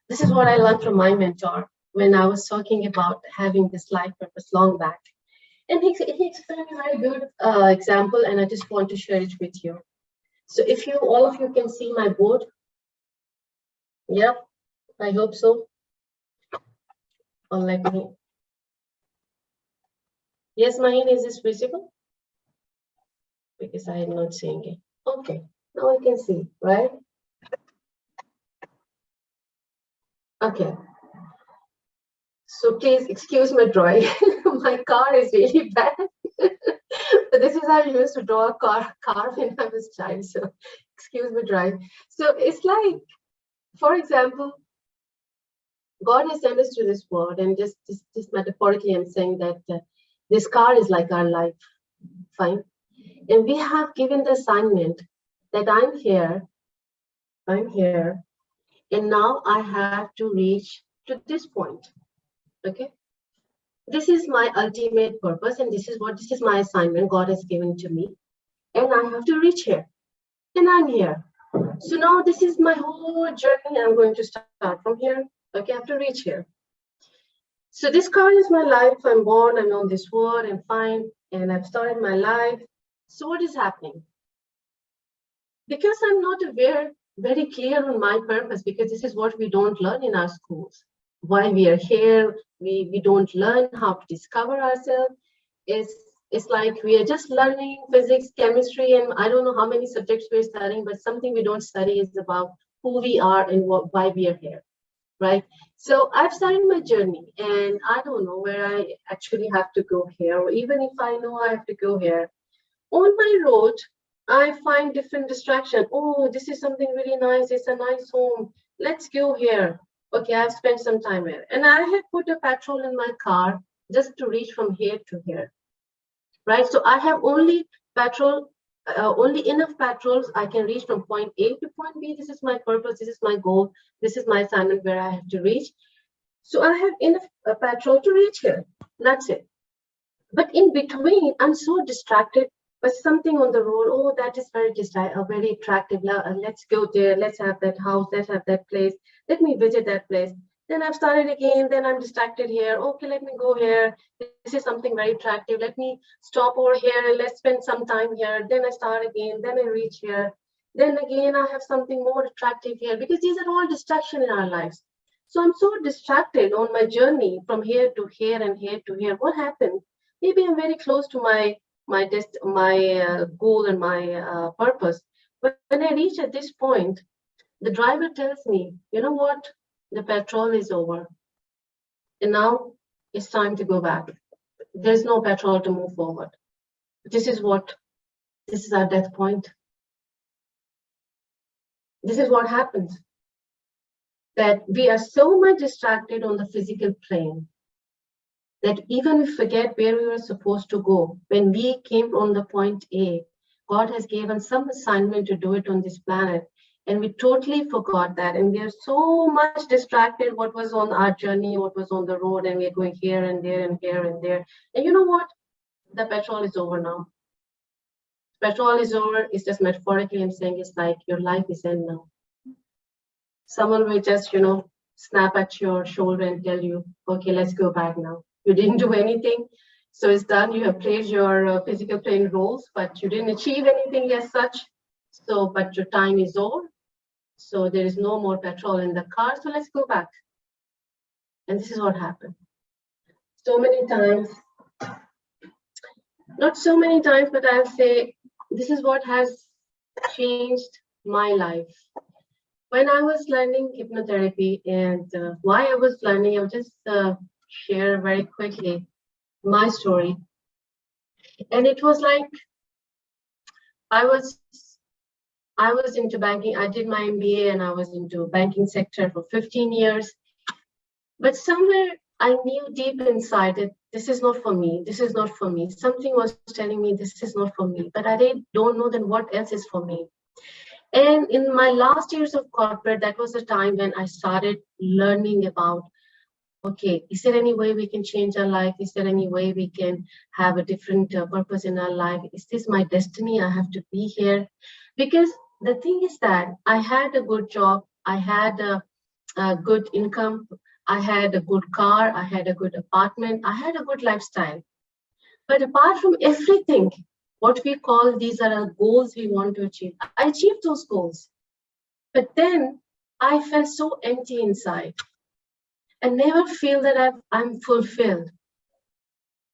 This is what I learned from my mentor when I was talking about having this life purpose long back. And he explained a very good example, and I just want to share it with you. So if you, all of you can see my board. Yep, I hope so. Or let me. Yes, Maheen, is this visible? Because I am not seeing it. Okay, now I can see, right? Okay. So please excuse my drawing. My car is really bad. But this is how I used to draw a car when I was a child. So excuse me drawing. So it's like, for example, God has sent us to this world, and just metaphorically, I'm saying that this car is like our life, fine. And we have given the assignment that I'm here, and now I have to reach to this point, okay? This is my ultimate purpose, and this is my assignment God has given to me, and I have to reach here, and I'm here. So now this is my whole journey. I'm going to start from here, okay? I have to reach here. So this car is my life. I'm born, I'm on this world, I'm fine, and I've started my life. So what is happening? Because I'm not aware, very clear on my purpose, because this is what we don't learn in our schools. Why we are here, we don't learn how to discover ourselves. It's like we are just learning physics, chemistry, and I don't know how many subjects we're studying, but something we don't study is about who we are and why we are here. Right? So I've started my journey, and I don't know where I actually have to go here, or even if I know I have to go here. On my road, I find different distraction. Oh, this is something really nice. It's a nice home. Let's go here. Okay, I've spent some time here. And I had put a petrol in my car just to reach from here to here. Right? So I have only petrol, only enough petrols I can reach from point A to point B. This is my purpose. This is my goal. This is my assignment where I have to reach. So I have enough petrol to reach here. That's it. But in between, I'm so distracted by something on the road. Oh, that is very attractive. Let's go there. Let's have that house. Let's have that place. Let me visit that place. Then I've started again. Then I'm distracted here. Okay, let me go here. This is something very attractive. Let me stop over here and let's spend some time here. Then I start again. Then I reach here. Then again, I have something more attractive here, because these are all distractions in our lives. So I'm so distracted on my journey from here to here and here to here. What happened? Maybe I'm very close to my goal and my purpose. But when I reach at this point, the driver tells me, you know what? The petrol is over. And now it's time to go back. There's no petrol to move forward. This is our death point. This is what happens. That we are so much distracted on the physical plane that even we forget where we were supposed to go. When we came on the point A, God has given some assignment to do it on this planet, and we totally forgot that. And we are so much distracted what was on our journey, what was on the road, and we're going here and there and here and there. And you know what? The petrol is over now. Petrol is over. It's just metaphorically I'm saying it's like your life is end now. Someone will just, snap at your shoulder and tell you, okay, let's go back now. You didn't do anything, so it's done. You have played your physical playing roles, but you didn't achieve anything as such. So, but your time is over. So there is no more petrol in the car. So let's go back. And this is what happened. So many times, not so many times, but I'll say this is what has changed my life. When I was learning hypnotherapy, and why I was learning, I'll just share very quickly my story. And it was like I was I was into banking. I did my MBA and I was into banking sector for 15 years. But somewhere I knew deep inside that this is not for me. This is not for me. Something was telling me this is not for me. But I don't know then what else is for me. And in my last years of corporate, that was the time when I started learning about, okay, is there any way we can change our life? Is there any way we can have a different purpose in our life? Is this my destiny? I have to be here. Because the thing is that I had a good job. I had a good income. I had a good car. I had a good apartment. I had a good lifestyle. But apart from everything, what we call these are our goals we want to achieve. I achieved those goals. But then I felt so empty inside and never feel that I'm fulfilled.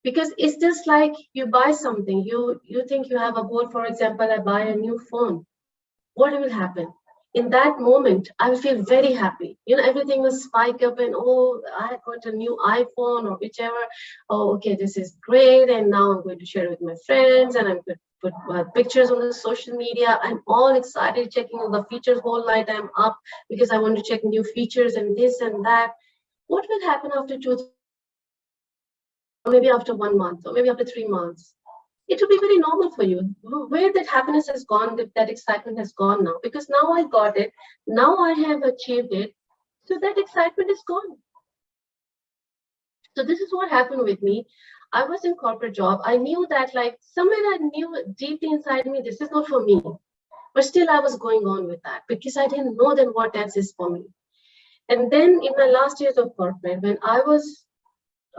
Because it's just like you buy something, you think you have a goal. For example, I buy a new phone. What will happen? In that moment, I will feel very happy. Everything will spike up and, oh, I got a new iPhone or whichever. Oh, okay, this is great. And now I'm going to share it with my friends and I'm going to put pictures on the social media. I'm all excited, checking all the features whole night. I'm up because I want to check new features and this and that. What will happen after 2, 3 months? Or maybe after 1 month, or maybe after 3 months? It will be very normal for you. Where that happiness has gone, that excitement has gone now, because now I got it, now I have achieved it, so that excitement is gone. So this is what happened with me. I was in corporate job. I knew that, like, somewhere I knew deeply inside me, this is not for me. But still I was going on with that because I didn't know then what else is for me. And then in my last years of corporate, when I was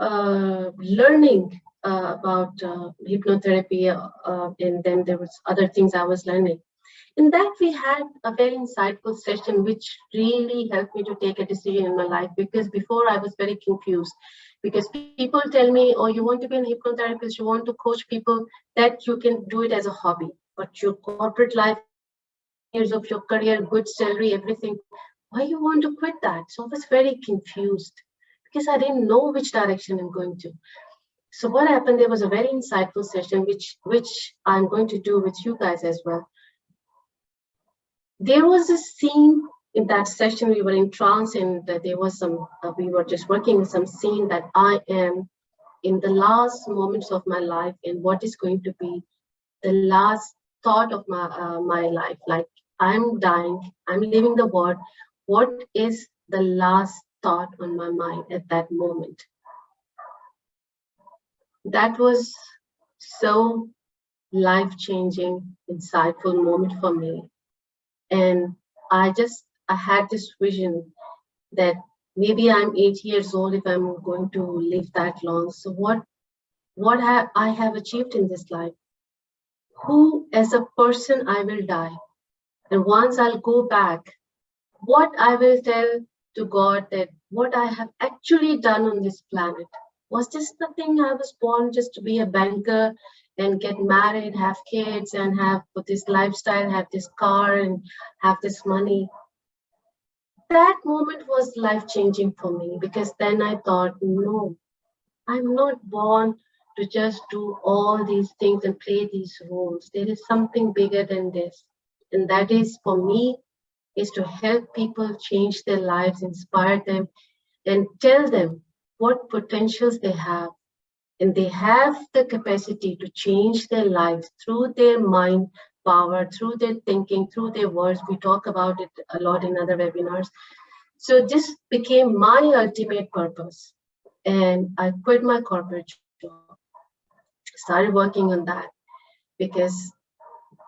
learning about hypnotherapy, and then there was other things I was learning. In that, we had a very insightful session, which really helped me to take a decision in my life, because before I was very confused. Because people tell me, oh, you want to be a hypnotherapist, you want to coach people, that you can do it as a hobby. But your corporate life, 15 years of your career, good salary, everything, why you want to quit that? So I was very confused because I didn't know which direction I'm going to. So what happened, there was a very insightful session, which I'm going to do with you guys as well. There was a scene in that session, we were in trance, and there was some, we were just working with some scene that I am in the last moments of my life, and what is going to be the last thought of my life. Like, I'm dying, I'm leaving the world. What is the last thought on my mind at that moment? That was so life-changing, insightful moment for me. And I had this vision that maybe I'm 8 years old if I'm going to live that long. So what I have achieved in this life? Who as a person I will die? And once I'll go back, what I will tell to God that what I have actually done on this planet? Was this the thing I was born just to be a banker and get married, have kids, and have this lifestyle, have this car, and have this money? That moment was life-changing for me, because then I thought, no, I'm not born to just do all these things and play these roles. There is something bigger than this. And that is, for me, is to help people change their lives, inspire them, and tell them what potentials they have. And they have the capacity to change their lives through their mind power, through their thinking, through their words. We talk about it a lot in other webinars. So this became my ultimate purpose. And I quit my corporate job, started working on that, because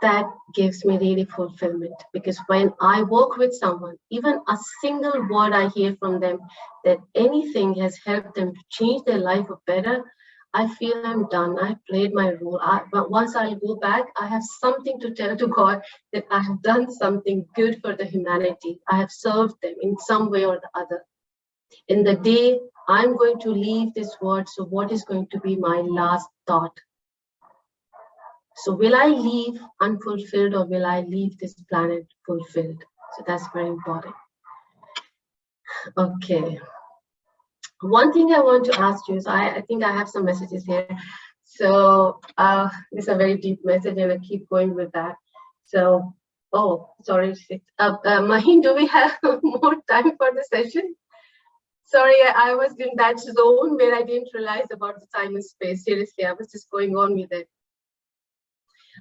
that gives me really fulfillment. Because when I work with someone, even a single word I hear from them that anything has helped them to change their life for better, I feel I'm done. I played my role. But once I'll go back, I have something to tell to God that I have done something good for the humanity. I have served them in some way or the other. In the day I'm going to leave this world, so what is going to be my last thought? So will I leave unfulfilled or will I leave this planet fulfilled? So that's very important. Okay. One thing I want to ask you is, I think I have some messages here. So this is a very deep message and I keep going with that. So, oh, sorry. Maheen, do we have more time for the session? Sorry, I was in that zone where I didn't realize about the time and space. Seriously, I was just going on with it.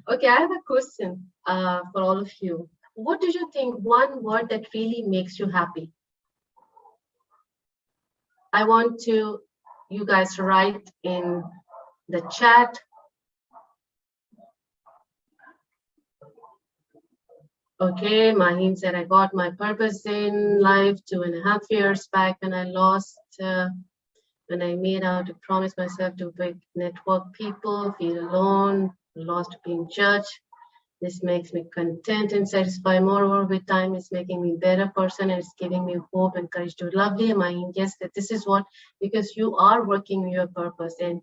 Okay, I have a question for all of you. What do you think one word that really makes you happy? I want you guys to write in the chat. Okay, Mahim said, I got my purpose in life 2.5 years back when I lost, when I made out to promise myself to network people, feel alone, lost being judged. This makes me content and satisfied. Moreover, with time, it's making me a better person and it's giving me hope and courage to lovely. Mahim, yes, that this is what, because you are working your purpose. And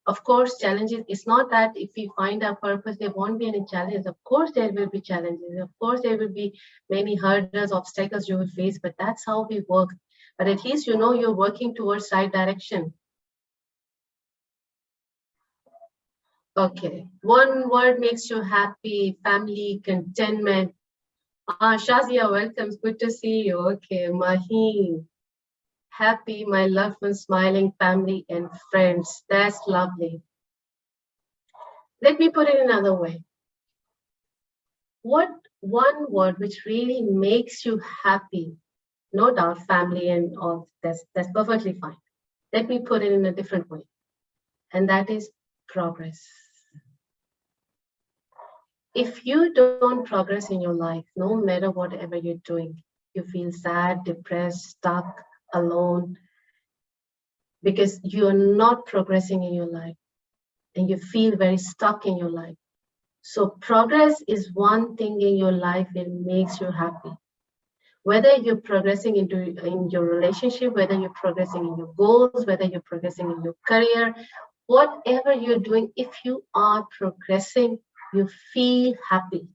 of course, challenges, it's not that if we find our purpose, there won't be any challenges. Of course, there will be challenges. Of course, there will be many hurdles, obstacles you will face, but that's how we work. But at least you know you're working towards right direction. Okay, one word makes you happy, family, contentment. Shazia, welcome. It's good to see you. Okay, Maheen. Happy, my loved ones, smiling, family, and friends. That's lovely. Let me put it another way. What one word which really makes you happy? No doubt, family and all, that's perfectly fine. Let me put it in a different way. And that is progress. If you don't progress in your life, no matter whatever you're doing, you feel sad, depressed, stuck, alone, because you're not progressing in your life and you feel very stuck in your life. So progress is one thing in your life that makes you happy. Whether you're progressing in your relationship, whether you're progressing in your goals, whether you're progressing in your career, whatever you're doing, if you are progressing, you feel happy.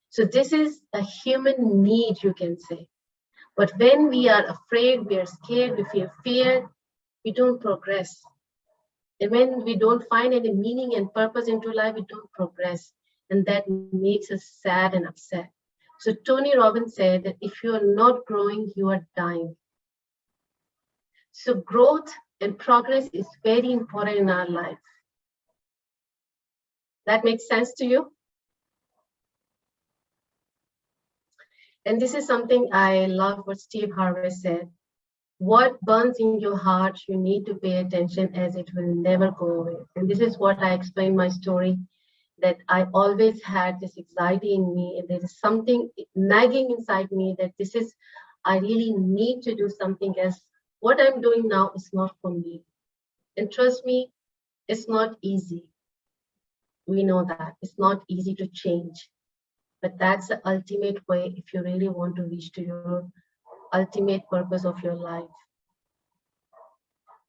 So this is a human need, you can say. But when we are afraid, we are scared, we feel fear, we don't progress. And when we don't find any meaning and purpose into life, we don't progress. And that makes us sad and upset. So Tony Robbins said that if you are not growing, you are dying. So growth and progress is very important in our life. That makes sense to you? And this is something I love what Steve Harvey said. What burns in your heart, you need to pay attention as it will never go away. And this is what I explained my story, that I always had this anxiety in me and there is something nagging inside me that this is, I really need to do something else. What I'm doing now is not for me. And trust me, it's not easy. We know that it's not easy to change, but that's the ultimate way if you really want to reach to your ultimate purpose of your life.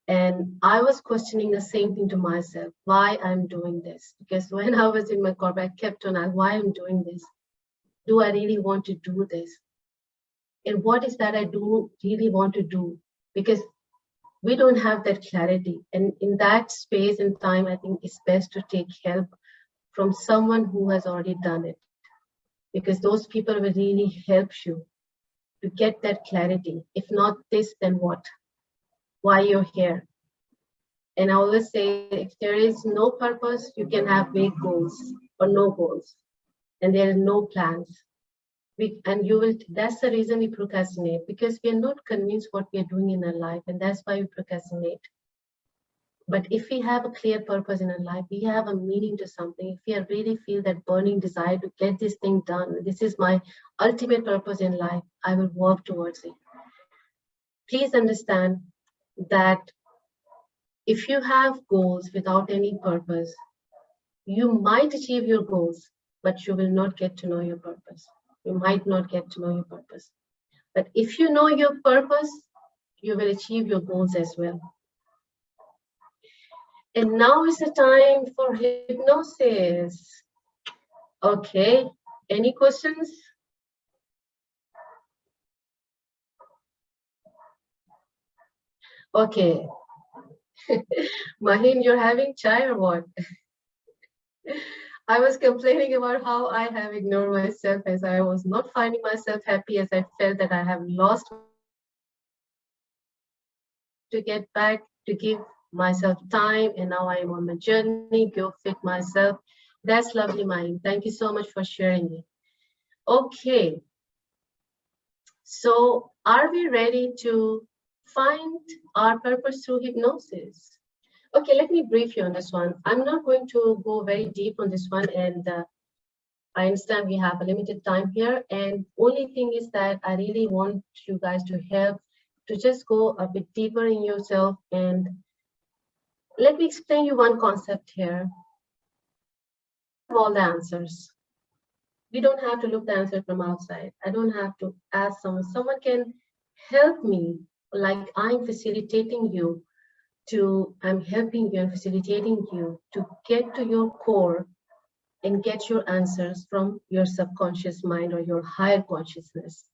And I was questioning the same thing to myself, why I'm doing this. Because when I was in my corporate, I kept on asking, why I'm doing this? Do I really want to do this? And what is that I do really want to do? Because we don't have that clarity. And in that space and time, I think it's best to take help from someone who has already done it. Because those people will really help you to get that clarity. If not this, then what? Why you're here? And I always say, if there is no purpose, you can have vague goals or no goals, and there are no plans. That's the reason we procrastinate, because we are not convinced what we are doing in our life, and that's why we procrastinate. But if we have a clear purpose in our life, we have a meaning to something, if we really feel that burning desire to get this thing done, this is my ultimate purpose in life, I will work towards it. Please understand that if you have goals without any purpose, you might achieve your goals, but you will not get to know your purpose. You might not get to know your purpose. But if you know your purpose, you will achieve your goals as well. And now is the time for hypnosis. Okay, any questions? Okay, Mahim, you're having chai or what? I was complaining about how I have ignored myself as I was not finding myself happy as I felt that I have lost myself. So I have to get back to give myself time, and now I am on my journey, go fit myself. That's lovely, Mahim. Thank you so much for sharing it. Okay, so are we ready to find our purpose through hypnosis? Okay, let me brief you on this one. I'm not going to go very deep on this one, and I understand we have a limited time here. And only thing is that I really want you guys to help to just go a bit deeper in yourself. And let me explain you one concept here. All the answers. We don't have to look the answer from outside. I don't have to ask someone. Someone can help me, like I'm facilitating you I'm helping you and facilitating you to get to your core and get your answers from your subconscious mind or your higher consciousness.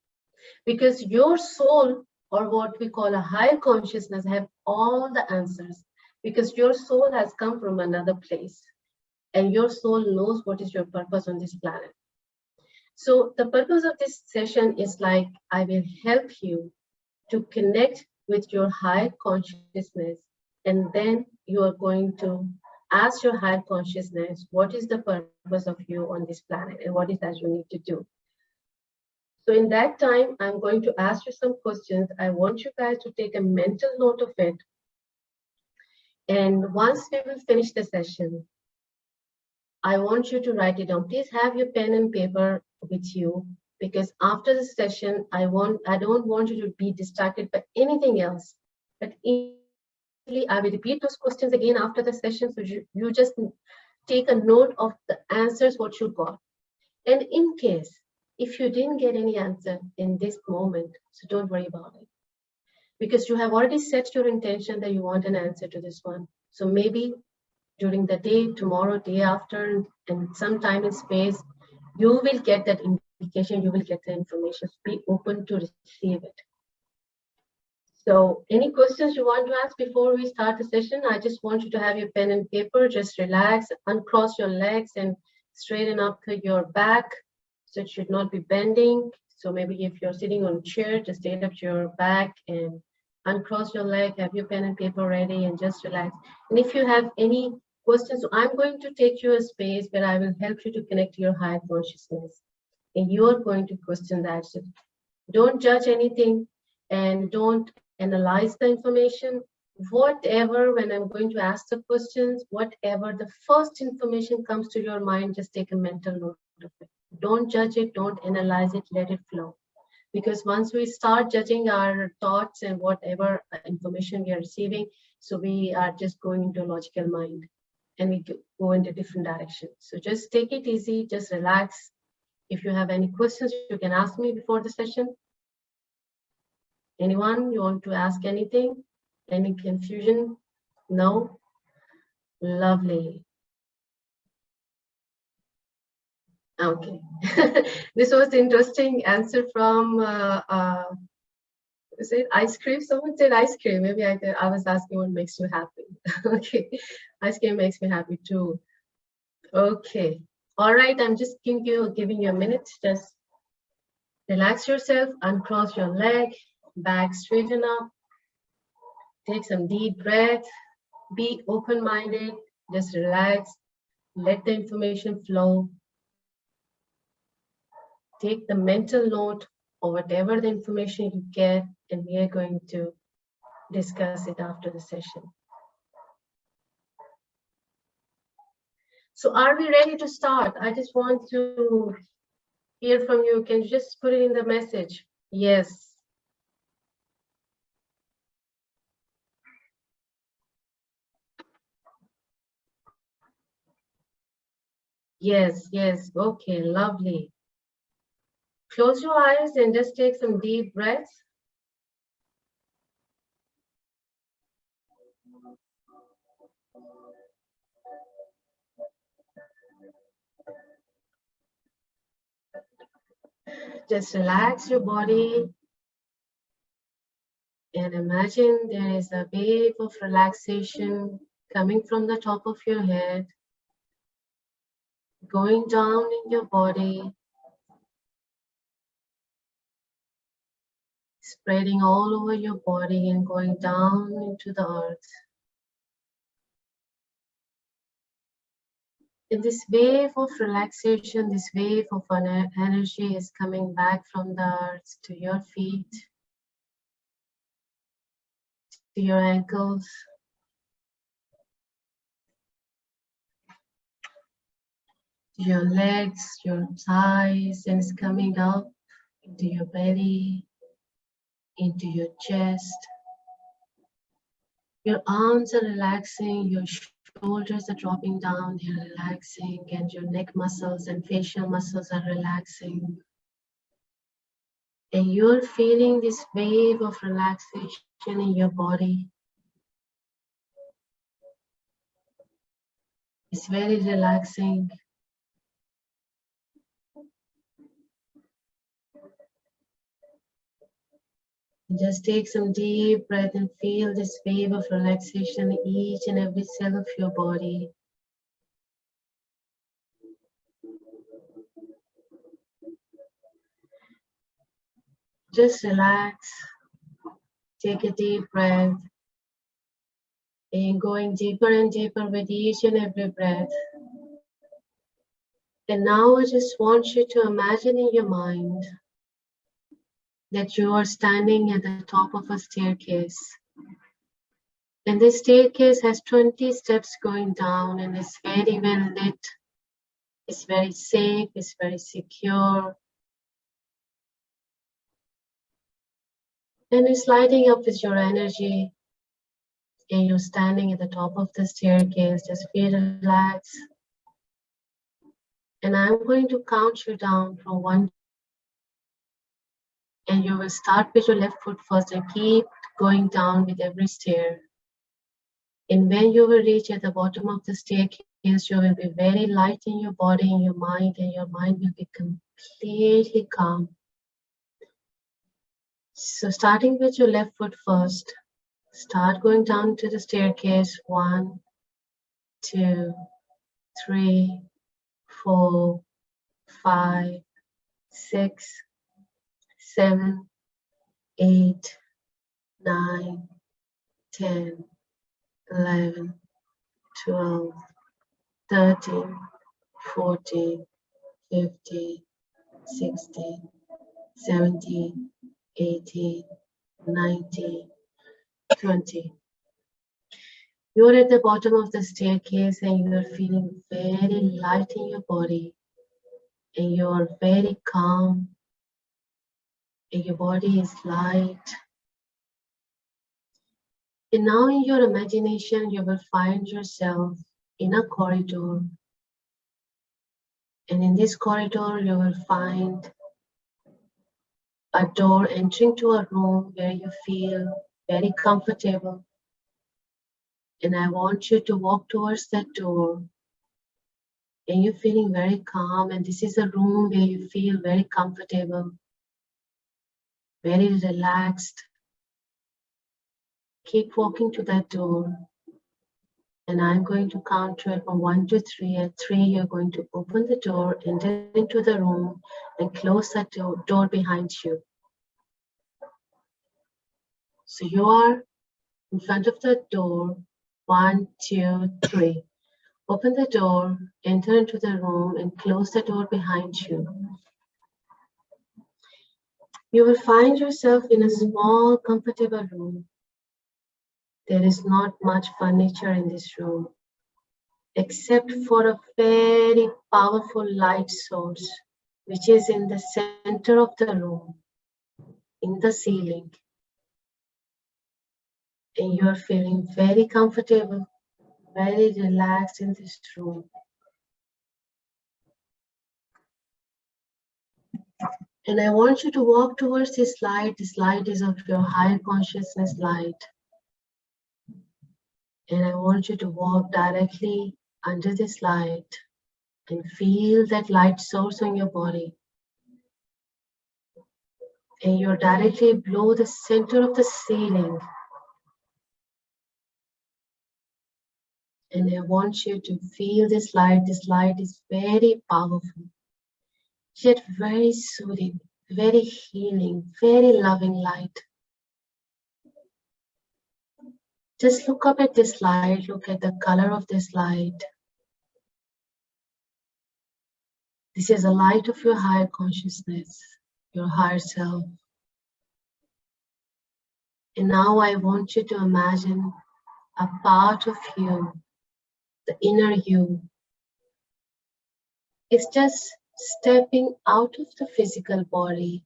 Because your soul, or what we call a higher consciousness, have all the answers, because your soul has come from another place and your soul knows what is your purpose on this planet. So the purpose of this session is like, I will help you to connect with your higher consciousness, and then you are going to ask your higher consciousness, what is the purpose of you on this planet and what is that you need to do. So in that time, I'm going to ask you some questions. I want you guys to take a mental note of it. And once we will finish the session, I want you to write it down. Please have your pen and paper with you, because after the session, I don't want you to be distracted by anything else. But I will repeat those questions again after the session, so you just take a note of the answers what you got. And in case if you didn't get any answer in this moment, so don't worry about it, because you have already set your intention that you want an answer to this one. So maybe during the day, tomorrow, day after, and some time and space, you will get that indication, you will get the information. Be open to receive it. So any questions you want to ask before we start the session? I just want you to have your pen and paper, just relax, uncross your legs and straighten up your back. So it should not be bending. So maybe if you're sitting on a chair, just straighten up your back and uncross your leg, have your pen and paper ready, and just relax. And if you have any questions, I'm going to take you a space where I will help you to connect to your higher consciousness. And you are going to question that. So don't judge anything and don't analyze the information. Whatever, when I'm going to ask the questions, whatever the first information comes to your mind, just take a mental note of it. Don't judge it, don't analyze it, let it flow. Because once we start judging our thoughts and whatever information we are receiving, so we are just going into a logical mind and we go into different directions. So just take it easy, just relax. If you have any questions, you can ask me before the session. Anyone, you want to ask anything? Any confusion? No? Lovely. Okay. This was interesting answer from, is it ice cream? Someone said ice cream. Maybe I was asking what makes you happy. Okay. Ice cream makes me happy too. Okay. All right. I'm just giving you a minute. Just relax yourself, uncross your leg, back straighten up. Take some deep breath. Be open-minded. Just relax. Let the information flow. Take the mental note or whatever the information you get, and we are going to discuss it after the session. So are we ready to start? I just want to hear from you. Can you just put it in the message? Yes. Yes, yes. Okay, lovely. Close your eyes and just take some deep breaths. Just relax your body and imagine there is a wave of relaxation coming from the top of your head, going down in your body, spreading all over your body and going down into the earth. And this wave of relaxation, this wave of energy is coming back from the earth to your feet, to your ankles, to your legs, your thighs, and it's coming up into your belly, into your chest. Your arms are relaxing, your shoulders are dropping down, they're relaxing, and your neck muscles and facial muscles are relaxing. And you're feeling this wave of relaxation in your body. It's very relaxing. Just take some deep breath and feel this wave of relaxation in each and every cell of your body. Just relax, take a deep breath, and going deeper and deeper with each and every breath. And now I just want you to imagine in your mind that you are standing at the top of a staircase. And this staircase has 20 steps going down, and it's very well lit. It's very safe, it's very secure. And it's lighting up with your energy. And you're standing at the top of the staircase, just feel relaxed. And I'm going to count you down from 1. And you will start with your left foot first and keep going down with every stair. And when you will reach at the bottom of the staircase, you will be very light in your body and your mind, and your mind will be completely calm. So starting with your left foot first, start going down to the staircase. 1, 2, 3, 4, 5, 6, 7, 8, 9, 10, 11, 12, 13, 14, 15, 16, 17, 18, 19, 20. You're at the bottom of the staircase and you're feeling very light in your body, and you're very calm, and your body is light. And now in your imagination, you will find yourself in a corridor. And in this corridor, you will find a door entering to a room where you feel very comfortable. And I want you to walk towards that door. And you're feeling very calm. And this is a room where you feel very comfortable, very relaxed. Keep walking to that door. And I'm going to count you from 1 to 3. At 3, you're going to open the door, enter into the room, and close that door behind you. So you are in front of the door. 1, 2, 3. Open the door, enter into the room, and close the door behind you. You will find yourself in a small, comfortable room. There is not much furniture in this room, except for a very powerful light source, which is in the center of the room, in the ceiling. And you are feeling very comfortable, very relaxed in this room. And I want you to walk towards this light. This light is of your higher consciousness light. And I want you to walk directly under this light and feel that light source on your body. and you're directly below the center of the ceiling. And I want you to feel this light. This light is very powerful, yet very soothing, very healing, very loving light. Just look up at this light, look at the color of this light. This is a light of your higher consciousness, your higher self. And now I want you to imagine a part of you, the inner you, is just stepping out of the physical body.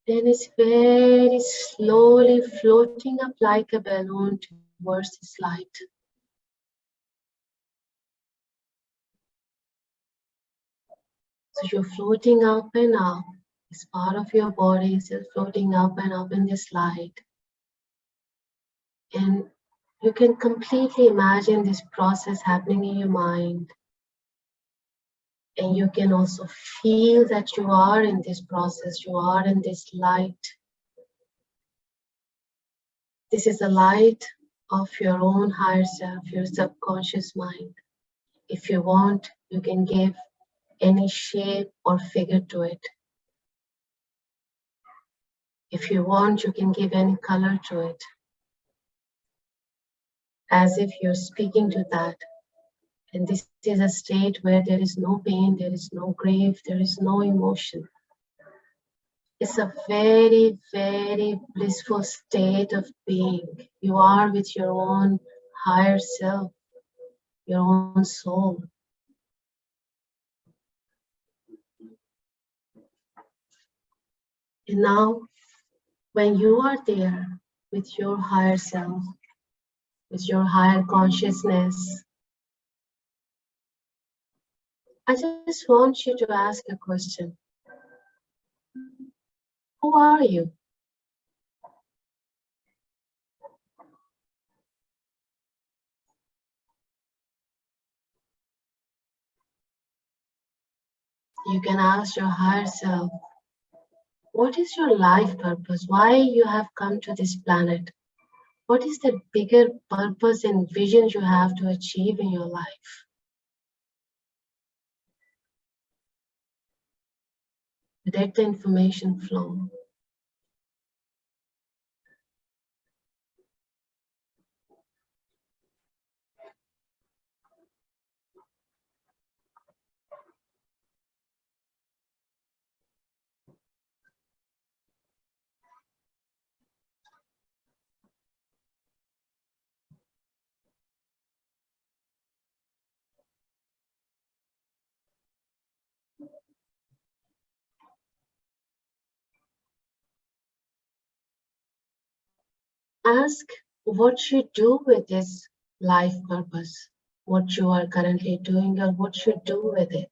Then it's very slowly floating up like a balloon towards this light. So you're floating up and up. This part of your body is just floating up and up in this light. And you can completely imagine this process happening in your mind. And you can also feel that you are in this process, you are in this light. This is the light of your own higher self, your subconscious mind. If you want, you can give any shape or figure to it. If you want, you can give any color to it, as if you're speaking to that. And this is a state where there is no pain, there is no grief, there is no emotion. It's a very, very blissful state of being. You are with your own higher self, your own soul. And now, when you are there with your higher self, with your higher consciousness, I just want you to ask a question. Who are you? You can ask your higher self, what is your life purpose? Why you have come to this planet? What is the bigger purpose and vision you have to achieve in your life? Let the information flow. Ask what you do with this life purpose, what you are currently doing or what you do with it.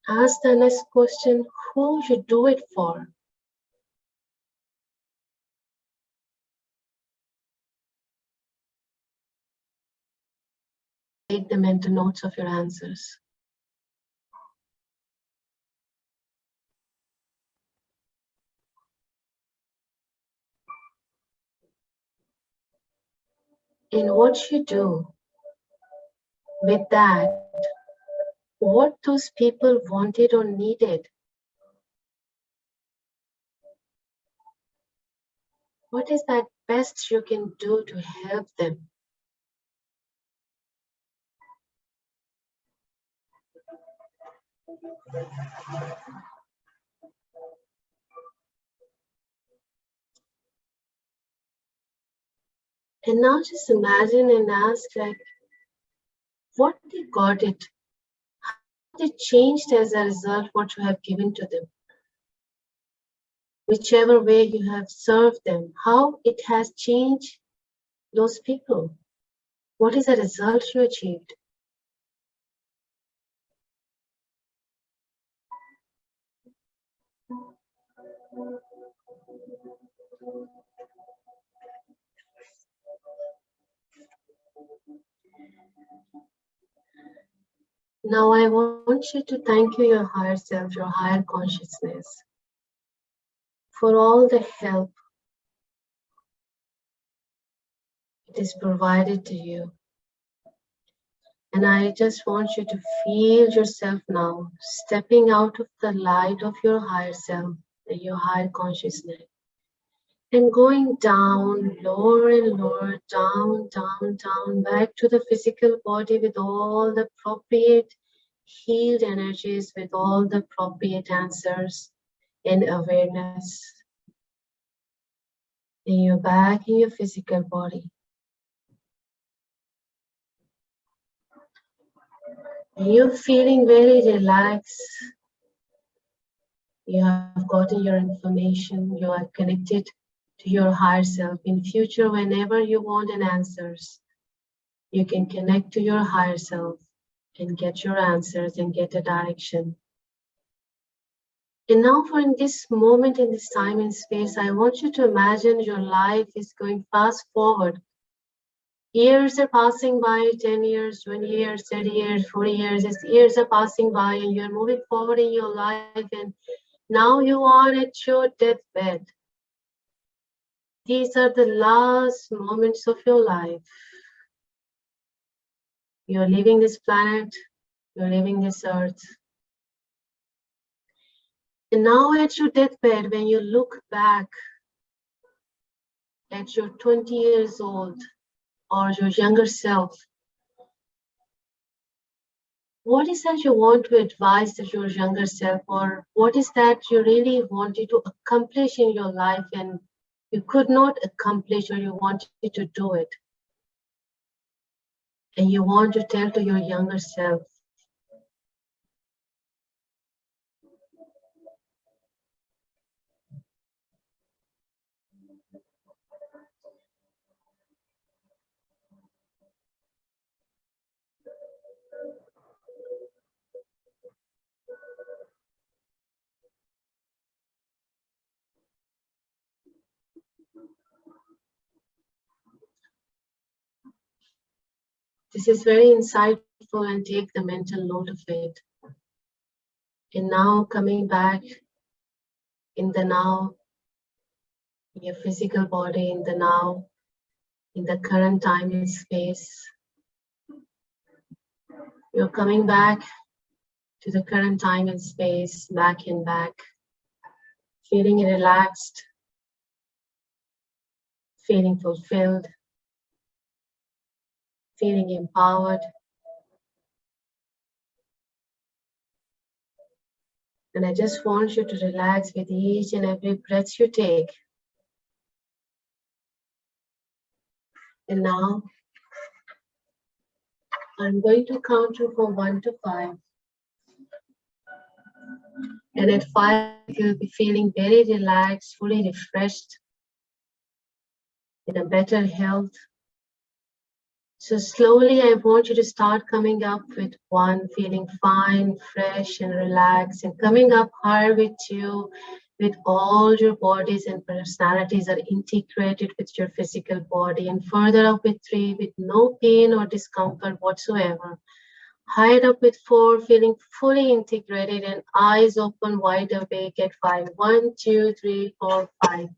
Ask the next question, who you do it for. Take the mental notes of your answers. And what you do with that, what those people wanted or needed. What is that best you can do to help them? And now just imagine and ask, like, what they got it? How they changed as a result what you have given to them? Whichever way you have served them, how it has changed those people? What is the result you achieved? Now I want you to thank your higher self, your higher consciousness, for all the help it is provided to you. And I just want you to feel yourself now stepping out of the light of your higher self and your higher consciousness and going down, lower and lower, down, down, down, back to the physical body with all the appropriate healed energies, with all the appropriate answers and awareness. And you're back in your physical body. And you're feeling very relaxed. You have gotten your information. You are connected to your higher self. In future, whenever you want an answers, you can connect to your higher self and get your answers and get a direction. And now for in this moment, in this time and space, I want you to imagine your life is going fast forward. Years are passing by, 10 years, 20 years, 30 years, 40 years, as years are passing by and you're moving forward in your life and now you are at your deathbed. These are the last moments of your life. You're leaving this planet, you're leaving this earth. And now at your deathbed, when you look back at your 20 years old or your younger self, what is that you want to advise to your younger self, or what is that you really wanted to accomplish in your life and you could not accomplish, or you wanted to do it? And you want to tell to your younger self. This is very insightful and take the mental note of it. And now coming back in the now, in your physical body, in the now, in the current time and space. You're coming back to the current time and space, back and back, feeling relaxed, feeling fulfilled, feeling empowered. And I just want you to relax with each and every breath you take. And now I'm going to count you from 1 to 5. And at 5, you'll be feeling very relaxed, fully refreshed, in a better health. So slowly, I want you to start coming up with 1, feeling fine, fresh, and relaxed, and coming up higher with 2, with all your bodies and personalities are integrated with your physical body, and further up with 3, with no pain or discomfort whatsoever. Higher up with 4, feeling fully integrated and eyes open, wide awake at 5. 1, 2, 3, 4, 5.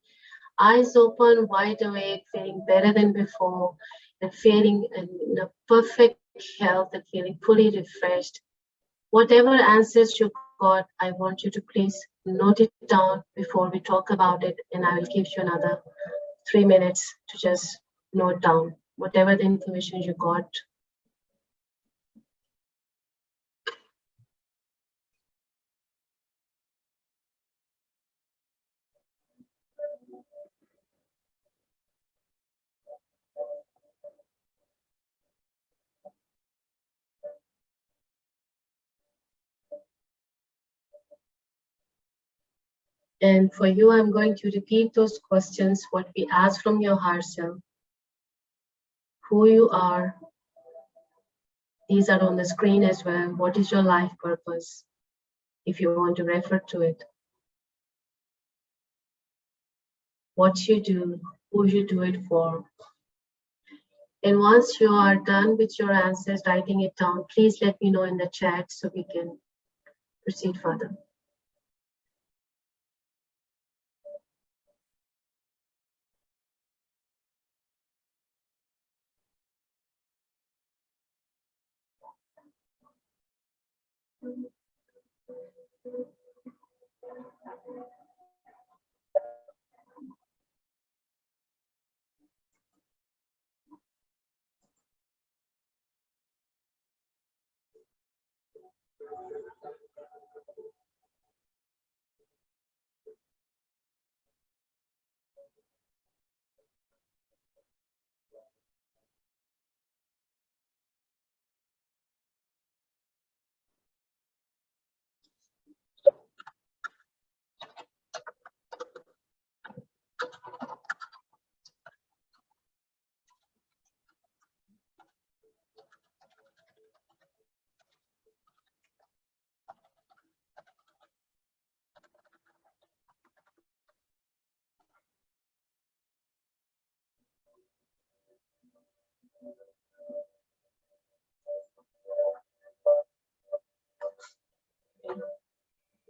Eyes open, wide awake, feeling better than before, and feeling in a perfect health and feeling fully refreshed. Whatever answers you got, I want you to please note it down before we talk about it, and I will give you another 3 minutes to just note down whatever the information you got. And for you, I'm going to repeat those questions, what we asked from your higher self. Who you are. These are on the screen as well. What is your life purpose? If you want to refer to it. What you do, who you do it for. And once you are done with your answers, writing it down, please let me know in the chat so we can proceed further.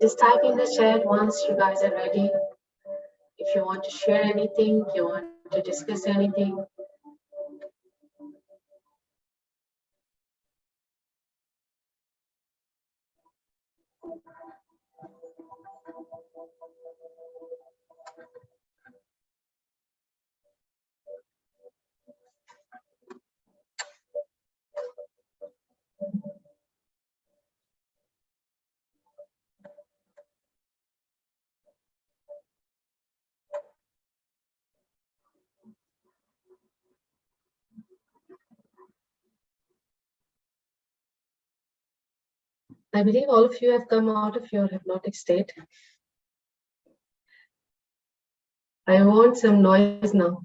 Just type in the chat once you guys are ready. If you want to share anything, you want to discuss anything. I believe all of you have come out of your hypnotic state. I want some noise now.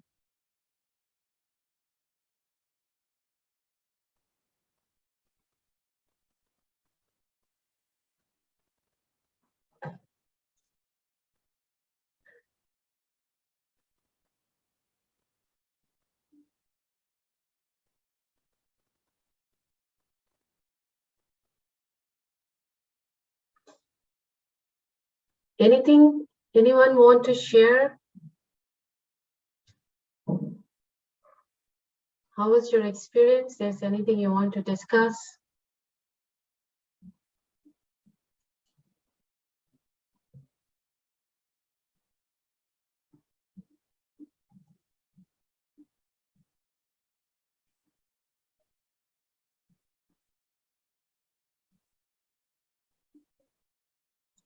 Anything anyone want to share? How was your experience? There's anything you want to discuss?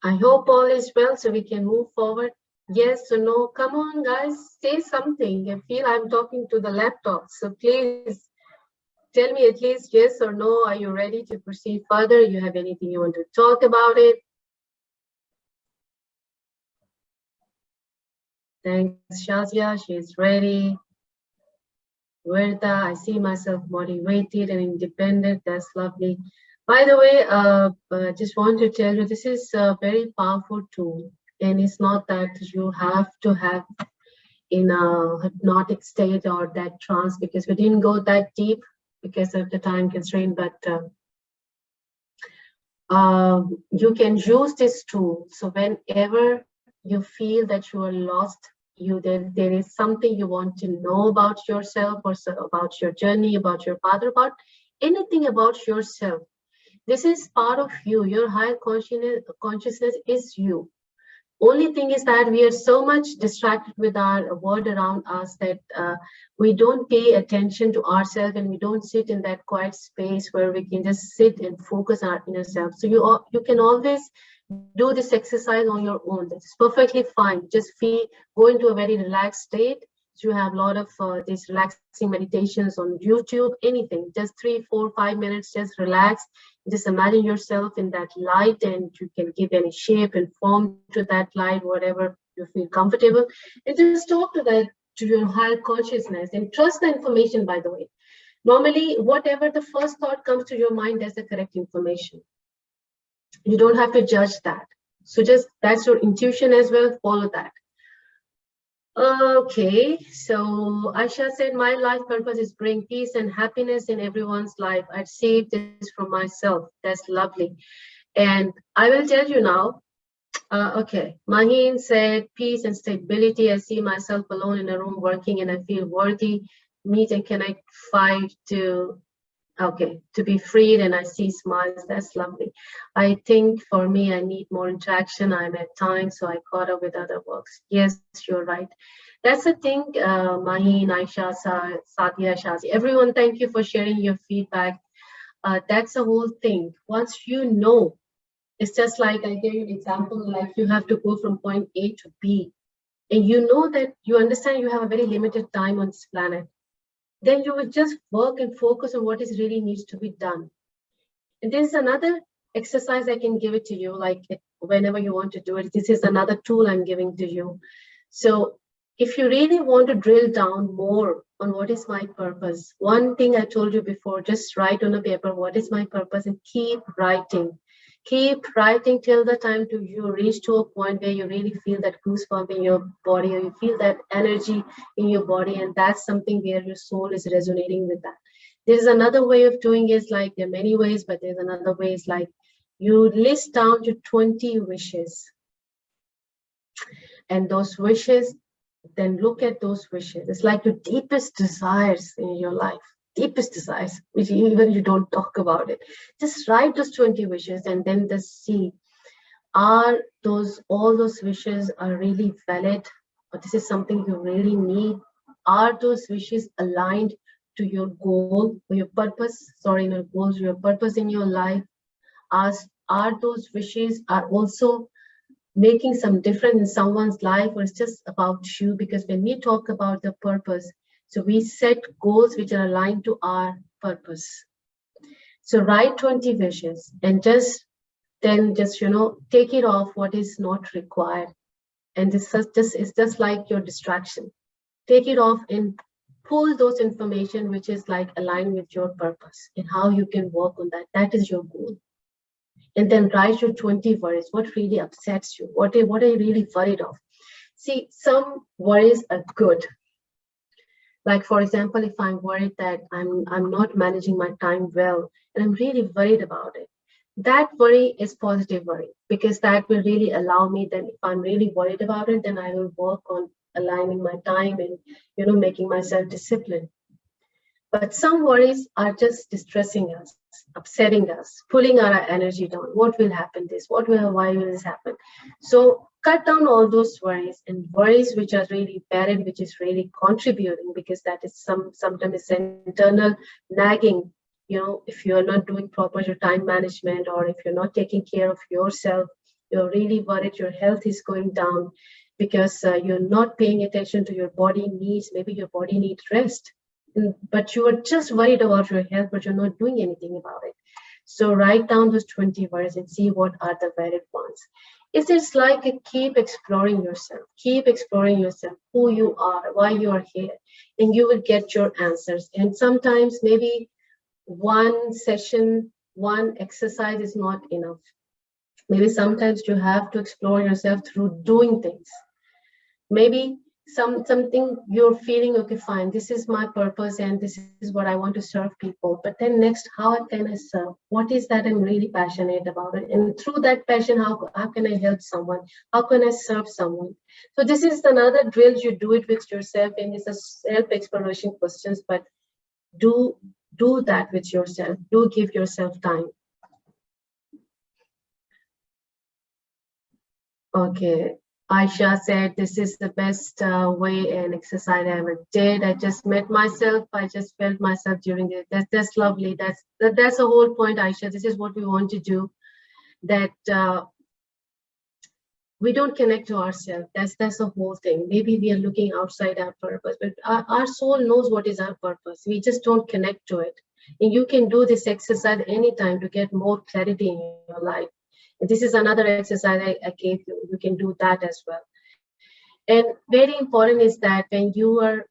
I hope all is well so we can move forward. Yes or no? Come on, guys, say something. I feel I'm talking to the laptop. So please tell me at least yes or no. Are you ready to proceed further? You have anything you want to talk about it? Thanks, Shazia. She's ready. Verda, I see myself motivated and independent. That's lovely. By the way, just want to tell you, this is a very powerful tool. And it's not that you have to have in a hypnotic state or that trance, because we didn't go that deep because of the time constraint, but you can use this tool. So whenever you feel that you are lost, there is something you want to know about yourself, or so about your journey, about your path, about anything about yourself. This is part of you. Your higher consciousness is you. Only thing is that we are so much distracted with our world around us that we don't pay attention to ourselves, and we don't sit in that quiet space where we can just sit and focus on our inner self. So you can always do this exercise on your own. That's perfectly fine. Just go into a very relaxed state. So you have a lot of these relaxing meditations on YouTube, anything, just 3, 4, 5 minutes, just relax. Just imagine yourself in that light, and you can give any shape and form to that light, whatever you feel comfortable. And just talk to your higher consciousness, and trust the information, by the way. Normally, whatever the first thought comes to your mind, that's the correct information. You don't have to judge that. So just, that's your intuition as well, follow that. Okay, so Aisha said, my life purpose is bring peace and happiness in everyone's life. I'd save this from myself. That's lovely. And I will tell you now. Okay, Maheen said, peace and stability. I see myself alone in a room working and I feel worthy, meet and connect, fight to, okay, to be freed and I see smiles. That's lovely. I think for me, I need more interaction. I'm at times, so I caught up with other works. Yes, you're right. That's the thing, Maheen, Aisha, Sadia, Shazi. Everyone, thank you for sharing your feedback. That's the whole thing. Once you know, it's just like I gave you an example, like you have to go from point A to B, and you know that you understand you have a very limited time on this planet. Then you will just work and focus on what is really needs to be done. And there's another exercise I can give it to you, like whenever you want to do it. This is another tool I'm giving to you. So if you really want to drill down more on what is my purpose, one thing I told you before, just write on a paper what is my purpose and keep writing. Keep writing till the time to you reach to a point where you really feel that goosebump in your body, or you feel that energy in your body, and that's something where your soul is resonating with that. There's another way of doing it, like there are many ways, but there's another way is like you list down your 20 wishes, and those wishes, then look at those wishes. It's like your deepest desires in your life, deepest desires, which even you don't talk about it. Just write those 20 wishes and then just see, are those, all those wishes are really valid? Or this is something you really need? Are those wishes aligned to your goal or your purpose? Sorry, not goals, your purpose in your life. Are those wishes are also making some difference in someone's life, or it's just about you? Because when we talk about the purpose, so we set goals which are aligned to our purpose. So write 20 wishes and just then just take it off what is not required, and this is just like your distraction. Take it off and pull those information which is like aligned with your purpose and how you can work on that. That is your goal. And then write your 20 worries. What really upsets you? What are you really worried of? See, some worries are good. Like, for example, if I'm worried that I'm not managing my time well, and I'm really worried about it, that worry is positive worry, because that will really allow me, then if I'm really worried about it, then I will work on aligning my time and making myself disciplined. But some worries are just distressing us, upsetting us, pulling our energy down. What will happen this? Why will this happen? So cut down all those worries, and worries which are really bad, which is really contributing, because that is sometimes it's internal nagging. If you're not doing proper your time management, or if you're not taking care of yourself, you're really worried your health is going down because you're not paying attention to your body needs. Maybe your body needs rest, but you are just worried about your health, but you're not doing anything about it. So write down those 20 words and see what are the valid ones. It's like keep exploring yourself, who you are, why you are here, and you will get your answers. And sometimes maybe one session, one exercise is not enough. Maybe sometimes you have to explore yourself through doing things. Maybe something you're feeling, okay, fine, this is my purpose and this is what I want to serve people. But then next, how can I serve? What is that I'm really passionate about it? And through that passion, how can I help someone? How can I serve someone? So this is another drill. You do it with yourself, and it's a self-exploration questions, but do that with yourself. Do give yourself time. Okay. Aisha said, this is the best way and exercise I ever did. I just met myself. I just felt myself during it. That's lovely. That's the whole point, Aisha. This is what we want to do. That we don't connect to ourselves. That's the whole thing. Maybe we are looking outside our purpose, but our soul knows what is our purpose. We just don't connect to it. And you can do this exercise anytime to get more clarity in your life. And this is another exercise I gave you. You can do that as well. And very important is that when you are,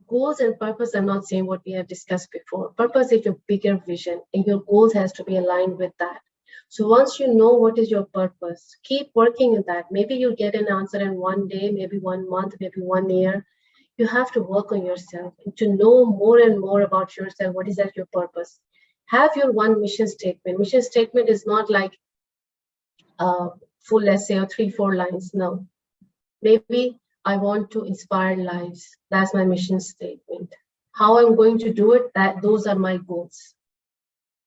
goals and purpose are not same what we have discussed before. Purpose is your bigger vision, and your goals has to be aligned with that. So once you know what is your purpose, keep working on that. Maybe you'll get an answer in one day, maybe 1 month, maybe 1 year. You have to work on yourself and to know more and more about yourself. What is that your purpose? Have your one mission statement. Mission statement is not like a full essay or 3-4 lines. No, maybe I want to inspire lives. That's my mission statement. How I'm going to do it, those are my goals.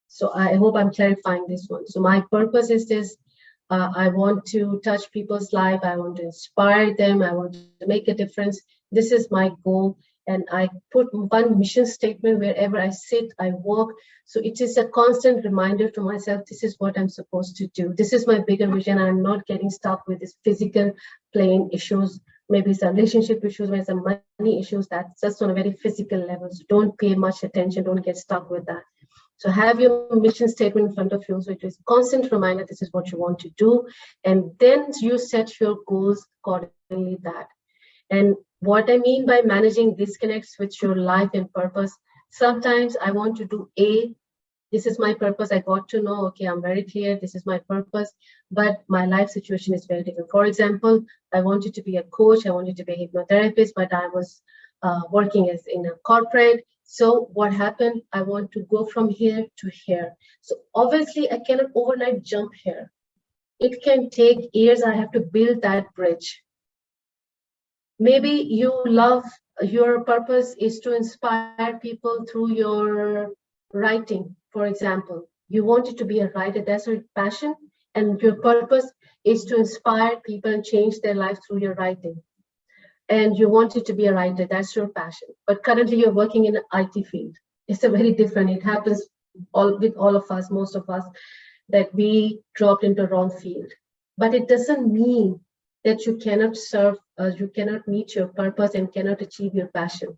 So I hope I'm clarifying this one. So my purpose is this. I want to touch people's life. I want to inspire them. I want to make a difference. This is my goal. And I put one mission statement wherever I sit, I walk. So it is a constant reminder to myself, this is what I'm supposed to do. This is my bigger vision. I'm not getting stuck with this physical plane issues. Maybe some relationship issues, maybe some money issues. That's just on a very physical level. So don't pay much attention. Don't get stuck with that. So have your mission statement in front of you. So it is constant reminder, this is what you want to do. And then you set your goals accordingly that. And what I mean by managing disconnects with your life and purpose, sometimes I want to do A, this is my purpose. I got to know, okay, I'm very clear, this is my purpose, but my life situation is very different. For example, I wanted to be a coach, I wanted to be a hypnotherapist, but I was working as in a corporate. So what happened? I want to go from here to here. So obviously I cannot overnight jump here. It can take years. I have to build that bridge. Maybe you love, your purpose is to inspire people through your writing, for example. You wanted to be a writer, that's your passion, and your purpose is to inspire people and change their life through your writing. And you wanted to be a writer, that's your passion. But currently you're working in the IT field. It's a very different, it happens with all of us, most of us, that we dropped into wrong field. But it doesn't mean that you cannot serve, you cannot meet your purpose and cannot achieve your passion.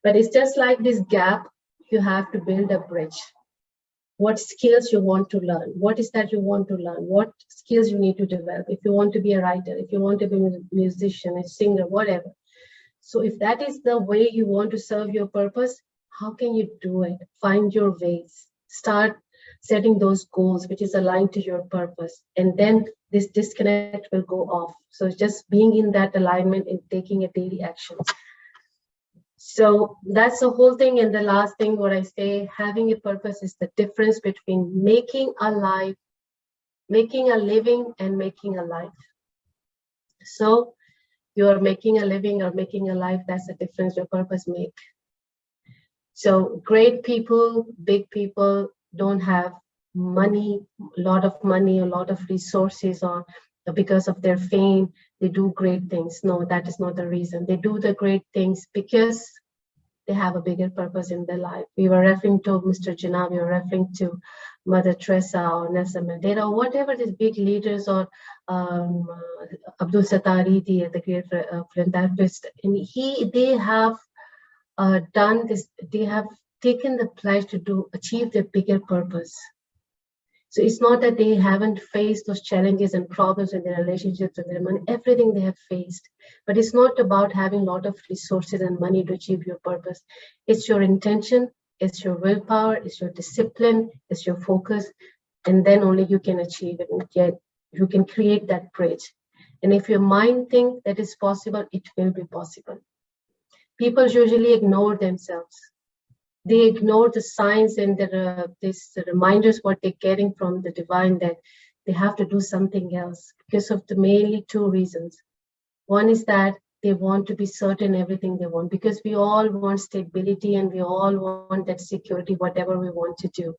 But it's just like this gap, you have to build a bridge. What skills you want to learn? What is that you want to learn? What skills you need to develop? If you want to be a writer, if you want to be a musician, a singer, whatever. So if that is the way you want to serve your purpose, how can you do it? Find your ways. Start setting those goals which is aligned to your purpose, and then this disconnect will go off. So just being in that alignment and taking a daily action. So that's the whole thing. And the last thing, what I say, having a purpose is the difference between making a life, making a living, and making a life. So you're making a living or making a life, that's the difference your purpose make. So great people, big people don't have money, a lot of money, a lot of resources, or because of their fame, they do great things. No, that is not the reason. They do the great things because they have a bigger purpose in their life. We were referring to Mr. Jinnah, we were referring to Mother Teresa or Nelson Mandela, or whatever these big leaders, or Abdul Sattar, the great philanthropist. And they have done this, they have taken the pledge to achieve their bigger purpose. So it's not that they haven't faced those challenges and problems in their relationships and their money, everything they have faced. But it's not about having a lot of resources and money to achieve your purpose. It's your intention, it's your willpower, it's your discipline, it's your focus, and then only you can achieve it and you can create that bridge. And if your mind thinks that is possible, it will be possible. People usually ignore themselves. They ignore the signs and the reminders what they're getting from the divine, that they have to do something else because of the mainly two reasons. One is that they want to be certain everything they want, because we all want stability and we all want that security, whatever we want to do.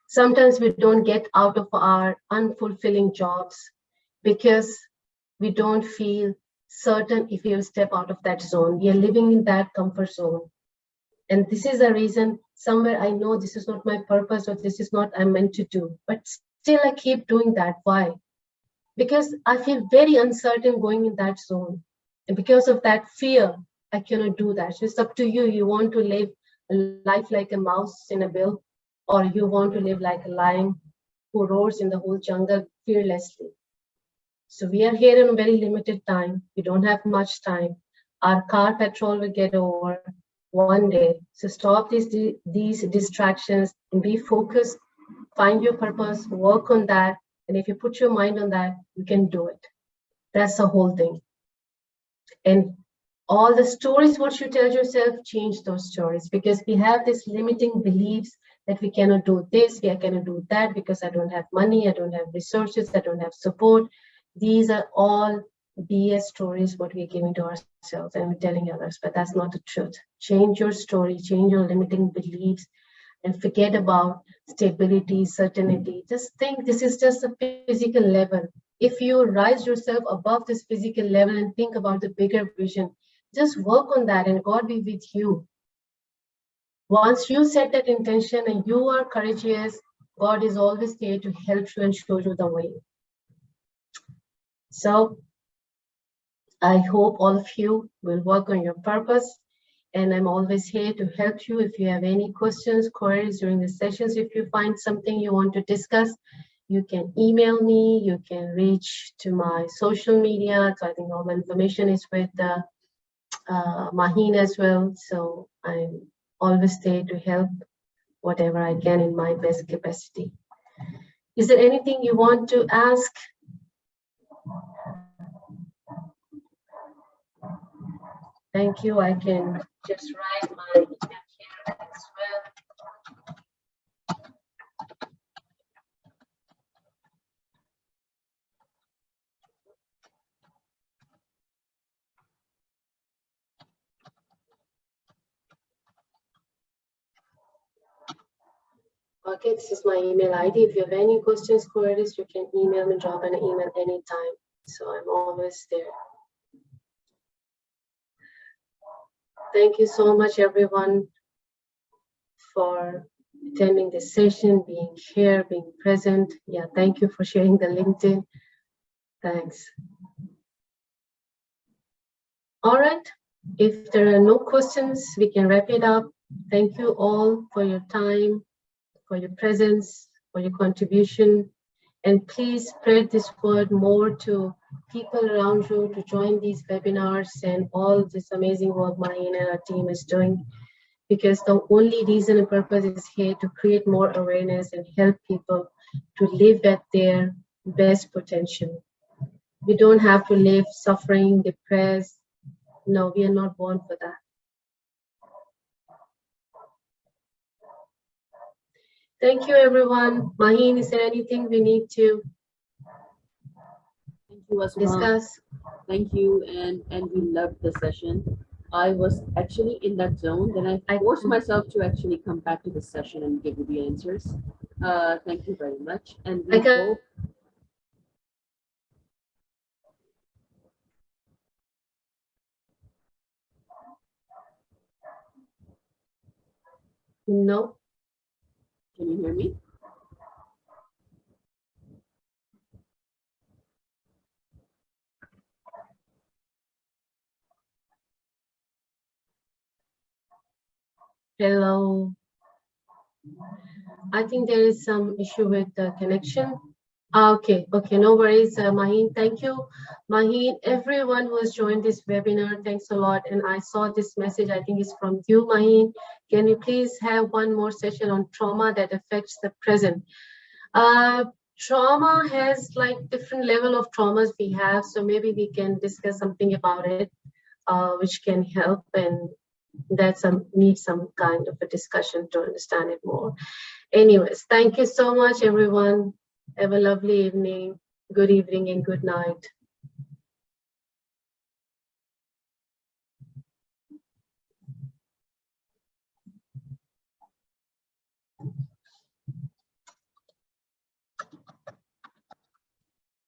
Sometimes we don't get out of our unfulfilling jobs because we don't feel certain if we will step out of that zone. We are living in that comfort zone. And this is a reason somewhere I know this is not my purpose, or this is not I'm meant to do, but still I keep doing that. Why? Because I feel very uncertain going in that zone. And because of that fear, I cannot do that. So it's up to you. You want to live a life like a mouse in a bill, or you want to live like a lion who roars in the whole jungle fearlessly. So we are here in a very limited time. We don't have much time. Our car petrol will get over one day. So stop these distractions and be focused, find your purpose, work on that, And if you put your mind on that, you can do it. That's the whole thing. And all the stories what you tell yourself, change those stories, because we have this limiting beliefs that we cannot do this, we cannot do that because I don't have money, I don't have resources, I don't have support. These are all BS stories what we're giving to ourselves and we're telling others, but that's not the truth. Change your story, change your limiting beliefs, and forget about stability, certainty. Just think this is just a physical level. If you rise yourself above this physical level and think about the bigger vision, just work on that and God be with you. Once you set that intention and you are courageous, God is always there to help you and show you the way. So I hope all of you will work on your purpose. And I'm always here to help you. If you have any questions, queries during the sessions, if you find something you want to discuss, you can email me, you can reach to my social media. So I think all my information is with Maheen as well. So I'm always there to help whatever I can in my best capacity. Is there anything you want to ask? Thank you. I can just write my email here as well. Okay, this is my email ID. If you have any questions, queries, you can email me, drop an email anytime. So I'm always there. Thank you so much, everyone, for attending this session, being here, being present. Yeah, thank you for sharing the LinkedIn. Thanks. All right, if there are no questions, we can wrap it up. Thank you all for your time, for your presence, for your contribution. And please spread this word more to people around you to join these webinars and all this amazing work Maheen and our team is doing. Because the only reason and purpose is here to create more awareness and help people to live at their best potential. We don't have to live suffering, depressed. No, we are not born for that. Thank you, everyone. Maheen, is there anything we need to discuss? Thank you, and we loved the session. I was actually in that zone. Then I forced myself to actually come back to the session and give you the answers. Thank you very much. And we hope. No. Can you hear me? Hello. I think there is some issue with the connection. Okay, no worries, Maheen. Thank you, Maheen. Everyone who has joined this webinar, thanks a lot. And I saw this message, I think it's from you, Maheen. Can we please have one more session on trauma that affects the present? Trauma has like different level of traumas we have, so maybe we can discuss something about it, which can help, and that needs some kind of a discussion to understand it more. Anyways, thank you so much, everyone. Have a lovely evening, good evening, and good night.